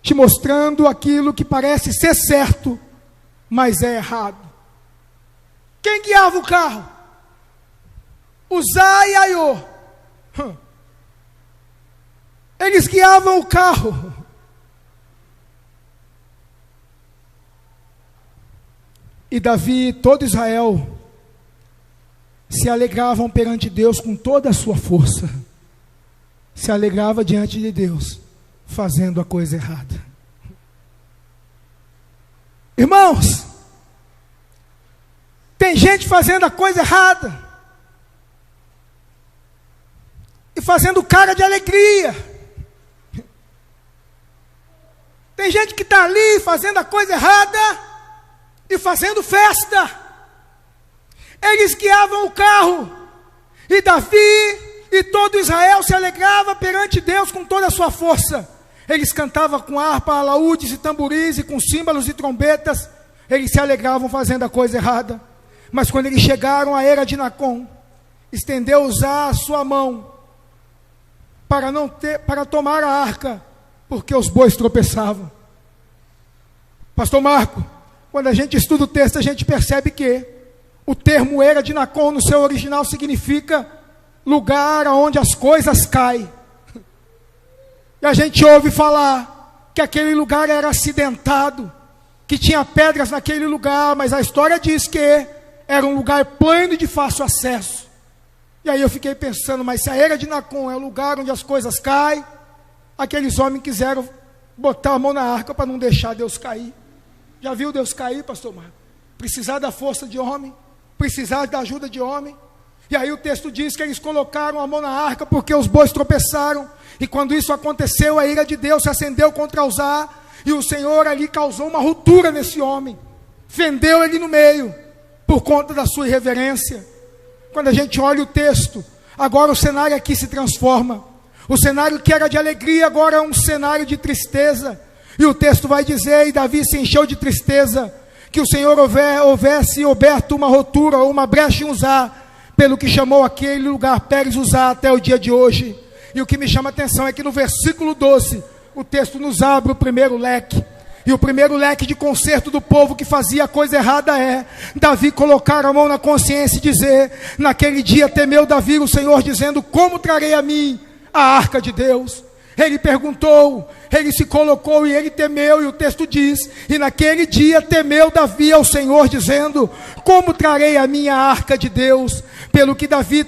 [SPEAKER 2] Te mostrando aquilo que parece ser certo, mas é errado. Quem guiava o carro? Uzai e Aiô. Eles guiavam o carro. E Davi e todo Israel se alegravam perante Deus com toda a sua força. Se alegrava diante de Deus, fazendo a coisa errada. Irmãos, tem gente fazendo a coisa errada e fazendo cara de alegria. Tem gente que está ali fazendo a coisa errada e fazendo festa. Eles guiavam o carro, e Davi e todo Israel se alegrava perante Deus com toda a sua força. Eles cantavam com harpa, alaúdes e tamboris, e com símbolos e trombetas. Eles se alegravam fazendo a coisa errada. Mas quando eles chegaram à era de Nacon, estendeu Uzá a sua mão para tomar a arca, porque os bois tropeçavam. Pastor Marco, quando a gente estuda o texto, a gente percebe que o termo era de Nacon, no seu original, significa lugar onde as coisas caem. E a gente ouve falar que aquele lugar era acidentado, que tinha pedras naquele lugar, mas a história diz que era um lugar plano e de fácil acesso. E aí eu fiquei pensando, mas se a era de Nacon é o lugar onde as coisas caem, aqueles homens quiseram botar a mão na arca para não deixar Deus cair. Já viu Deus cair, pastor Marco? Precisar da força de homem, precisar da ajuda de homem. E aí o texto diz que eles colocaram a mão na arca porque os bois tropeçaram. E quando isso aconteceu, a ira de Deus se acendeu contra Uzá. E o Senhor ali causou uma ruptura nesse homem, fendeu ele no meio, por conta da sua irreverência. Quando a gente olha o texto, agora o cenário aqui se transforma. O cenário que era de alegria agora é um cenário de tristeza. E o texto vai dizer, e Davi se encheu de tristeza, que o Senhor houvesse aberto uma rotura ou uma brecha em Uzá, pelo que chamou aquele lugar Pérez Uzá até o dia de hoje. E o que me chama a atenção é que no versículo 12, o texto nos abre o primeiro leque. E o primeiro leque de conserto do povo que fazia a coisa errada é Davi colocar a mão na consciência e dizer: naquele dia temeu Davi o Senhor, dizendo: como trarei a mim a arca de Deus? Ele perguntou, ele se colocou e ele temeu, e o texto diz: e naquele dia temeu Davi ao Senhor, dizendo: como trarei a minha arca de Deus? Pelo que Davi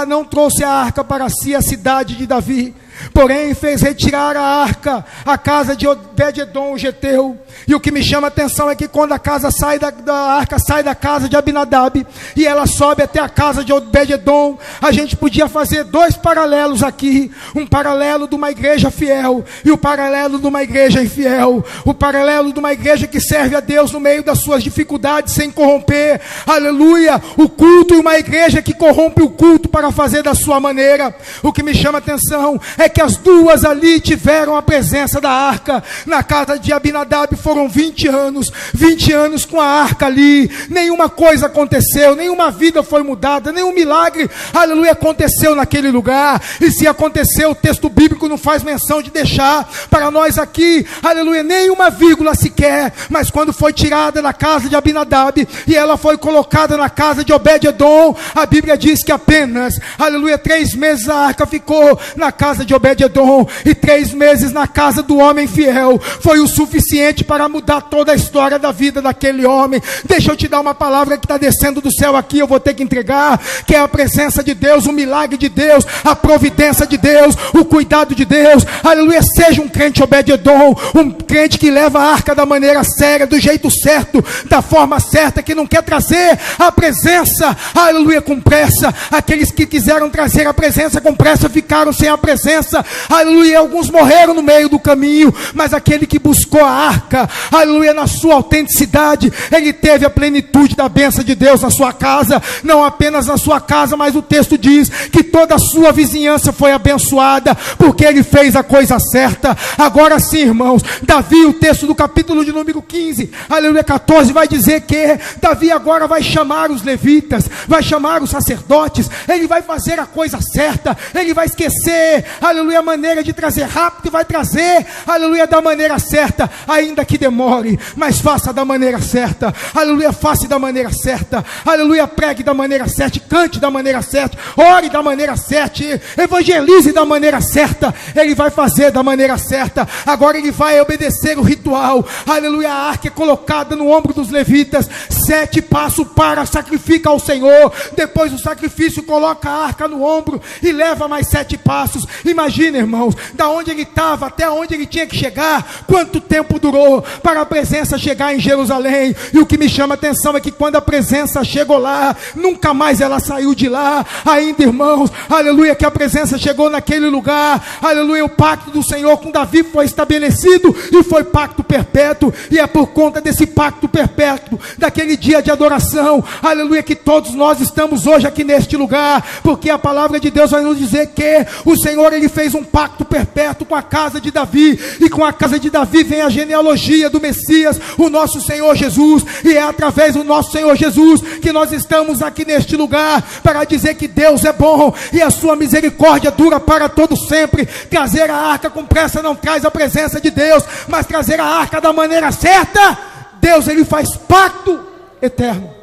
[SPEAKER 2] não trouxe a arca para si, a cidade de Davi, porém fez retirar a arca à casa de Obed-edom o geteu. E o que me chama a atenção é que quando a arca sai da casa de Abinadab e ela sobe até a casa de Obed-edom, a gente podia fazer dois paralelos aqui: um paralelo de uma igreja fiel e o paralelo de uma igreja infiel. O paralelo de uma igreja que serve a Deus no meio das suas dificuldades sem corromper, aleluia, o culto, e uma igreja que corrompe o culto para fazer da sua maneira. O que me chama a atenção é que as duas ali tiveram a presença da arca. Na casa de Abinadab foram 20 anos com a arca ali, nenhuma coisa aconteceu, nenhuma vida foi mudada, nenhum milagre, aleluia, aconteceu naquele lugar. E se aconteceu, o texto bíblico não faz menção de deixar para nós aqui, aleluia, nenhuma vírgula sequer. Mas quando foi tirada da casa de Abinadab e ela foi colocada na casa de Obed-edom, a Bíblia diz que apenas, aleluia, 3 meses a arca ficou na casa de Obed-edom, e 3 meses na casa do homem fiel foi o suficiente para mudar toda a história da vida daquele homem. Deixa eu te dar uma palavra que está descendo do céu aqui, eu vou ter que entregar, que é a presença de Deus, o milagre de Deus, a providência de Deus, o cuidado de Deus. Aleluia, seja um crente Obed-edom, um crente que leva a arca da maneira séria, do jeito certo, da forma certa, que não quer trazer a presença, aleluia, com pressa. Aqueles que quiseram trazer a presença com pressa ficaram sem a presença, aleluia, alguns morreram no meio do caminho. Mas aquele que buscou a arca, aleluia, na sua autenticidade, ele teve a plenitude da bênção de Deus na sua casa. Não apenas na sua casa, mas o texto diz que toda a sua vizinhança foi abençoada, porque ele fez a coisa certa. Agora sim, irmãos, Davi, o texto do capítulo de número 15, aleluia, 14, vai dizer que Davi agora vai chamar os levitas, vai chamar os sacerdotes, ele vai fazer a coisa certa, ele vai esquecer, aleluia, a maneira de trazer rápido, e vai trazer, aleluia, da maneira certa, ainda que demore, mas faça da maneira certa, aleluia, faça da maneira certa, aleluia, pregue da maneira certa, cante da maneira certa, ore da maneira certa, evangelize da maneira certa. Ele vai fazer da maneira certa. Agora ele vai obedecer o ritual, aleluia. A arca é colocada no ombro dos levitas, 7 passos para sacrificar ao Senhor. Depois do sacrifício, coloca a arca no ombro e leva mais 7 passos. Imagina, irmãos, da onde ele estava até onde ele tinha que chegar, quanto tempo durou para a presença chegar em Jerusalém. E o que me chama a atenção é que quando a presença chegou lá, nunca mais ela saiu de lá. Ainda, irmãos, aleluia, que a presença chegou naquele lugar, aleluia, o pacto do Senhor com Davi foi estabelecido e foi pacto perpétuo. E é por conta desse pacto perpétuo, daquele dia de adoração, aleluia, que todos nós estamos hoje aqui neste lugar, porque a palavra de Deus vai nos dizer que o Senhor, ele fez um pacto perpétuo com a casa de Davi, e com a casa de Davi vem a genealogia do Messias, o nosso Senhor Jesus. E é através do nosso Senhor Jesus que nós estamos aqui neste lugar, para dizer que Deus é bom e a sua misericórdia dura para todo sempre. Trazer a arca com pressa não traz a presença de Deus, mas trazer a arca da maneira certa, Deus, ele faz pacto eterno.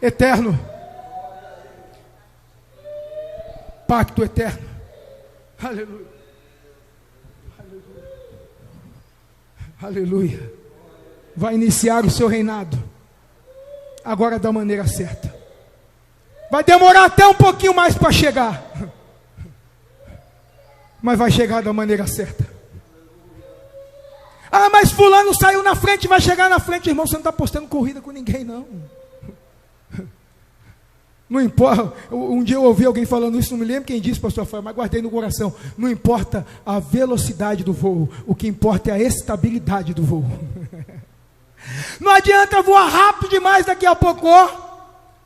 [SPEAKER 2] Eterno. Pacto eterno. Aleluia. Aleluia. Aleluia. Vai iniciar o seu reinado agora da maneira certa. Vai demorar até um pouquinho mais para chegar, mas vai chegar da maneira certa. Ah, mas fulano saiu na frente, vai chegar na frente. Irmão, você não está postando corrida com ninguém, não. Não importa, um dia eu ouvi alguém falando isso, não me lembro quem disse, pastor Rafael, mas guardei no coração. Não importa a velocidade do voo, o que importa é a estabilidade do voo. Não adianta voar rápido demais daqui a pouco,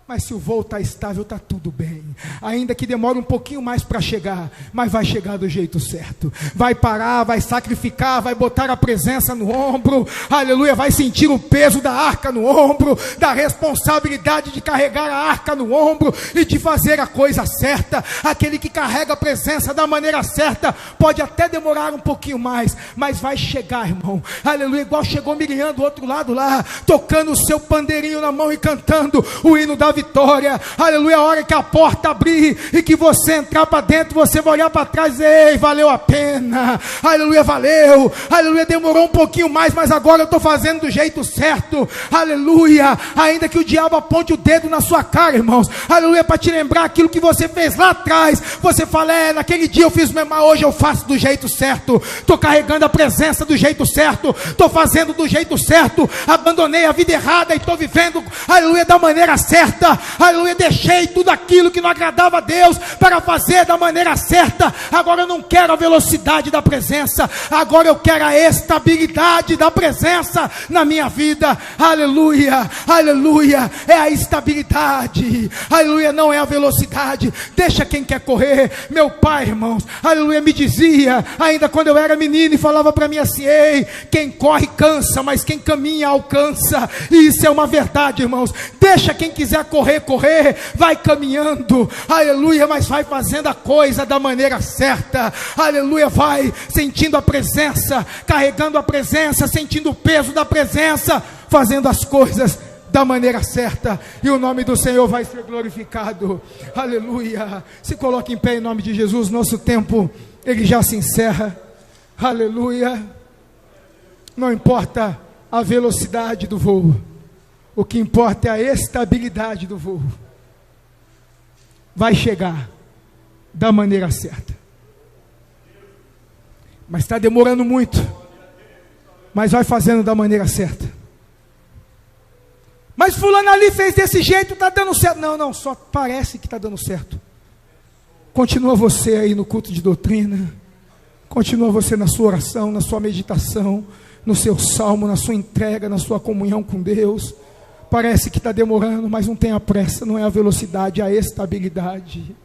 [SPEAKER 2] mas se o voo está estável, está tudo bem. Ainda que demore um pouquinho mais para chegar, mas vai chegar do jeito certo. Vai parar, vai sacrificar, vai botar a presença no ombro, aleluia, vai sentir o peso da arca no ombro, da responsabilidade de carregar a arca no ombro e de fazer a coisa certa. Aquele que carrega a presença da maneira certa, pode até demorar um pouquinho mais, mas vai chegar, irmão, aleluia, igual chegou Miriam do outro lado lá, tocando o seu pandeirinho na mão e cantando o hino da vitória, aleluia. A hora que a porta abrir e que você entrar para dentro, você vai olhar para trás e ei, valeu a pena, aleluia, valeu, aleluia, demorou um pouquinho mais, mas agora eu estou fazendo do jeito certo, aleluia. Ainda que o diabo aponte o dedo na sua cara, irmãos, aleluia, para te lembrar aquilo que você fez lá atrás, você fala, naquele dia eu fiz mesmo, mas hoje eu faço do jeito certo, estou carregando a presença do jeito certo, estou fazendo do jeito certo, abandonei a vida errada e estou vivendo, aleluia, da maneira certa. Aleluia, deixei tudo aquilo que não agradava a Deus para fazer da maneira certa. Agora eu não quero a velocidade da presença, agora eu quero a estabilidade da presença na minha vida. Aleluia, aleluia, é a estabilidade, aleluia, não é a velocidade. Deixa quem quer correr. Meu pai, irmãos, aleluia, me dizia, ainda quando eu era menino, e falava para mim assim, ei, quem corre cansa, mas quem caminha alcança. E isso é uma verdade, irmãos. Deixa quem quiser correr, vai caminhando, aleluia, mas vai fazendo a coisa da maneira certa, aleluia, vai sentindo a presença, carregando a presença, sentindo o peso da presença, fazendo as coisas da maneira certa, e o nome do Senhor vai ser glorificado, aleluia. Se coloque em pé em nome de Jesus, nosso tempo, ele já se encerra, aleluia. Não importa a velocidade do voo, o que importa é a estabilidade do voo. Vai chegar da maneira certa. Mas está demorando muito. Mas vai fazendo da maneira certa. Mas fulano ali fez desse jeito, está dando certo. Não, só parece que está dando certo. Continua você aí no culto de doutrina. Continua você na sua oração, na sua meditação, no seu salmo, na sua entrega, na sua comunhão com Deus. Parece que está demorando, mas não tenha pressa, não é a velocidade, é a estabilidade.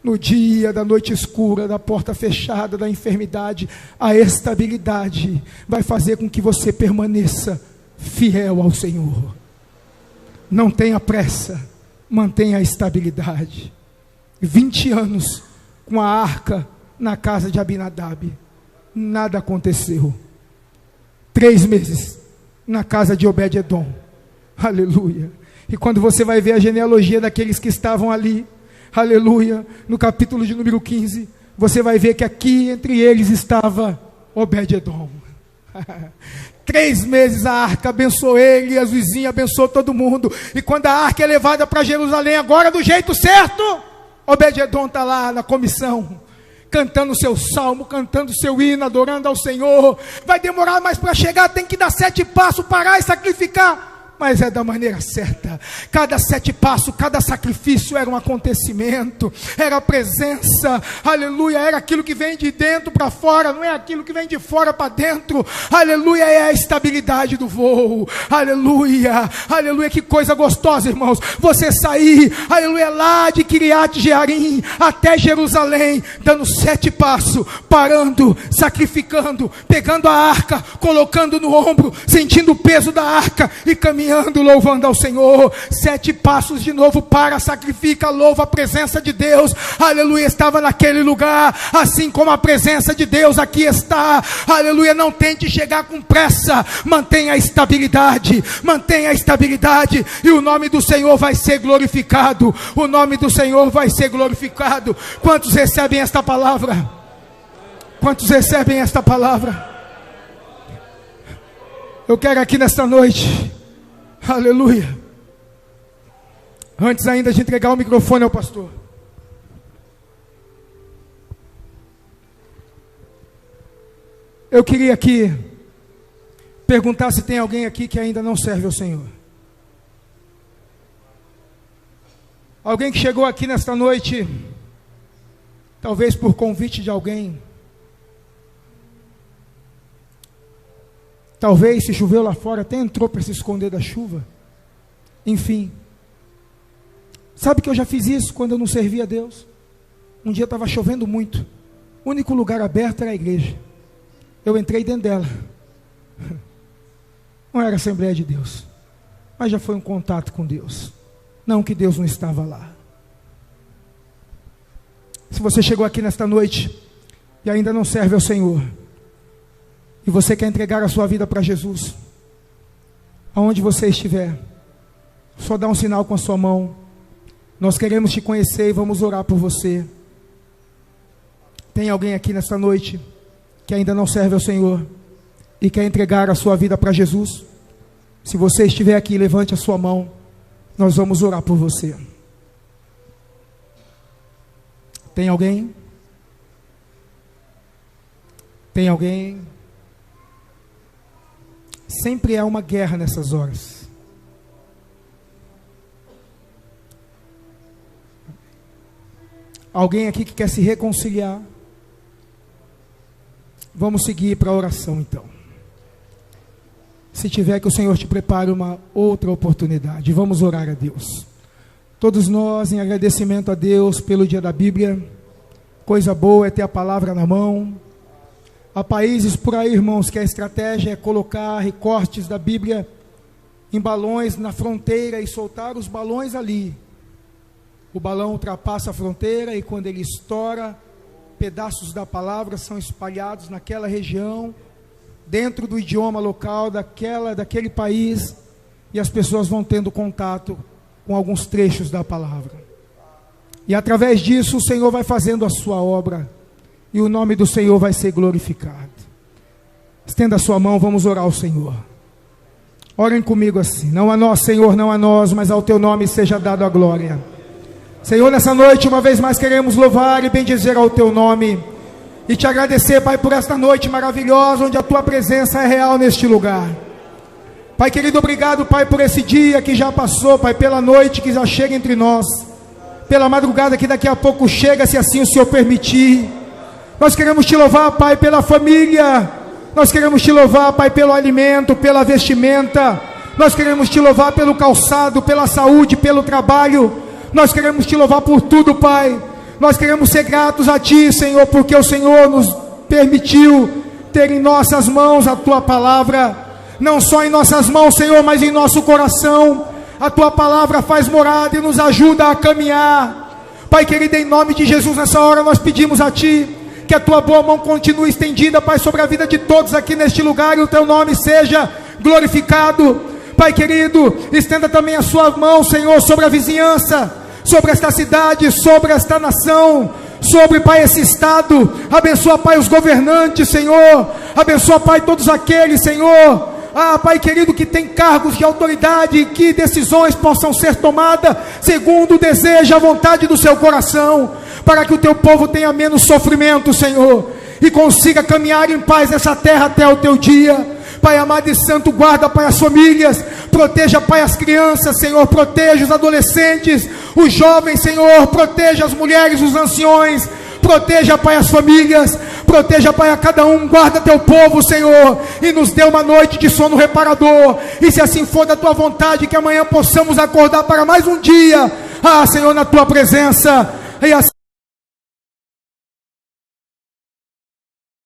[SPEAKER 2] No dia da noite escura, da porta fechada, da enfermidade, a estabilidade vai fazer com que você permaneça fiel ao Senhor. Não tenha pressa, mantenha a estabilidade. 20 anos com a arca na casa de Abinadab, nada aconteceu. 3 meses na casa de Obed-edom. Aleluia. E quando você vai ver a genealogia daqueles que estavam ali, aleluia, no capítulo de número 15, você vai ver que aqui entre eles estava Obed-edom. 3 meses a arca abençoou ele, as vizinhas abençoou todo mundo. E quando a arca é levada para Jerusalém, agora do jeito certo, Obed-edom está lá na comissão, cantando o seu salmo, cantando o seu hino, adorando ao Senhor. Vai demorar mais para chegar, tem que dar 7 passos, parar e sacrificar. Mas é da maneira certa. Cada 7 passos, cada sacrifício era um acontecimento, era a presença, aleluia, era aquilo que vem de dentro para fora, não é aquilo que vem de fora para dentro, aleluia, é a estabilidade do voo, aleluia, aleluia, que coisa gostosa, irmãos, você sair, aleluia, lá de Kiriat Jearim até Jerusalém, dando 7 passos, parando, sacrificando, pegando a arca, colocando no ombro, sentindo o peso da arca e caminhando, louvando ao Senhor. 7 passos de novo, para, sacrifica, louva a presença de Deus, aleluia, estava naquele lugar, assim como a presença de Deus aqui está, aleluia. Não tente chegar com pressa, mantenha a estabilidade, e o nome do Senhor vai ser glorificado, o nome do Senhor vai ser glorificado. Quantos recebem esta palavra? Quantos recebem esta palavra? Eu quero aqui nesta noite, aleluia, antes ainda de entregar o microfone ao pastor, eu queria aqui perguntar se tem alguém aqui que ainda não serve ao Senhor. Alguém que chegou aqui nesta noite, talvez por convite de alguém, talvez se choveu lá fora, até entrou para se esconder da chuva, enfim. Sabe que eu já fiz isso quando eu não servia a Deus? Um dia estava chovendo muito, o único lugar aberto era a igreja, eu entrei dentro dela, não era a Assembleia de Deus, mas já foi um contato com Deus, não que Deus não estava lá. Se você chegou aqui nesta noite e ainda não serve ao Senhor, e você quer entregar a sua vida para Jesus, aonde você estiver, só dá um sinal com a sua mão. Nós queremos te conhecer e vamos orar por você. Tem alguém aqui nesta noite que ainda não serve ao Senhor e quer entregar a sua vida para Jesus? Se você estiver aqui, levante a sua mão, nós vamos orar por você. Tem alguém? Tem alguém? Sempre há uma guerra nessas horas. Alguém aqui que quer se reconciliar? Vamos seguir para a oração então. Se tiver, que o Senhor te prepare uma outra oportunidade. Vamos orar a Deus. Todos nós em agradecimento a Deus pelo dia da Bíblia. Coisa boa é ter a palavra na mão. Há países por aí, irmãos, que a estratégia é colocar recortes da Bíblia em balões na fronteira e soltar os balões ali. O balão ultrapassa a fronteira e quando ele estoura, pedaços da palavra são espalhados naquela região, dentro do idioma local daquele país, e as pessoas vão tendo contato com alguns trechos da palavra. E através disso o Senhor vai fazendo a sua obra, e o nome do Senhor vai ser glorificado. Estenda a sua mão, vamos orar ao Senhor. Orem comigo assim: não a nós, Senhor, não a nós, mas ao teu nome seja dado a glória. Senhor, nessa noite, uma vez mais queremos louvar e bendizer ao teu nome, e te agradecer, Pai, por esta noite maravilhosa, onde a tua presença é real neste lugar. Pai querido, obrigado, Pai, por esse dia que já passou, Pai, pela noite que já chega entre nós, pela madrugada que daqui a pouco chega, se assim o Senhor permitir. Nós queremos te louvar, Pai, pela família, nós queremos te louvar, Pai, pelo alimento, pela vestimenta, nós queremos te louvar pelo calçado, pela saúde, pelo trabalho. Nós queremos te louvar por tudo, Pai. Nós queremos ser gratos a ti, Senhor, porque o Senhor nos permitiu ter em nossas mãos a tua palavra. Não só em nossas mãos, Senhor, mas em nosso coração. A tua palavra faz morada e nos ajuda a caminhar. Pai querido, em nome de Jesus, nessa hora nós pedimos a ti que a tua boa mão continue estendida, Pai, sobre a vida de todos aqui neste lugar, e o teu nome seja glorificado. Pai querido, estenda também a sua mão, Senhor, sobre a vizinhança, sobre esta cidade, sobre esta nação, sobre, Pai, esse estado. Abençoa, Pai, os governantes, Senhor. Abençoa, Pai, todos aqueles, Senhor, Pai querido, que tem cargos de autoridade, que decisões possam ser tomadas segundo o desejo, a vontade do seu coração, para que o teu povo tenha menos sofrimento, Senhor, e consiga caminhar em paz nessa terra até o teu dia. Pai amado e santo, guarda, Pai, as famílias, proteja, Pai, as crianças, Senhor, proteja os adolescentes, os jovens, Senhor, proteja as mulheres, os anciões, proteja, Pai, as famílias, proteja, Pai, a cada um, guarda teu povo, Senhor, e nos dê uma noite de sono reparador, e se assim for da tua vontade, que amanhã possamos acordar para mais um dia, Senhor, na tua presença, e assim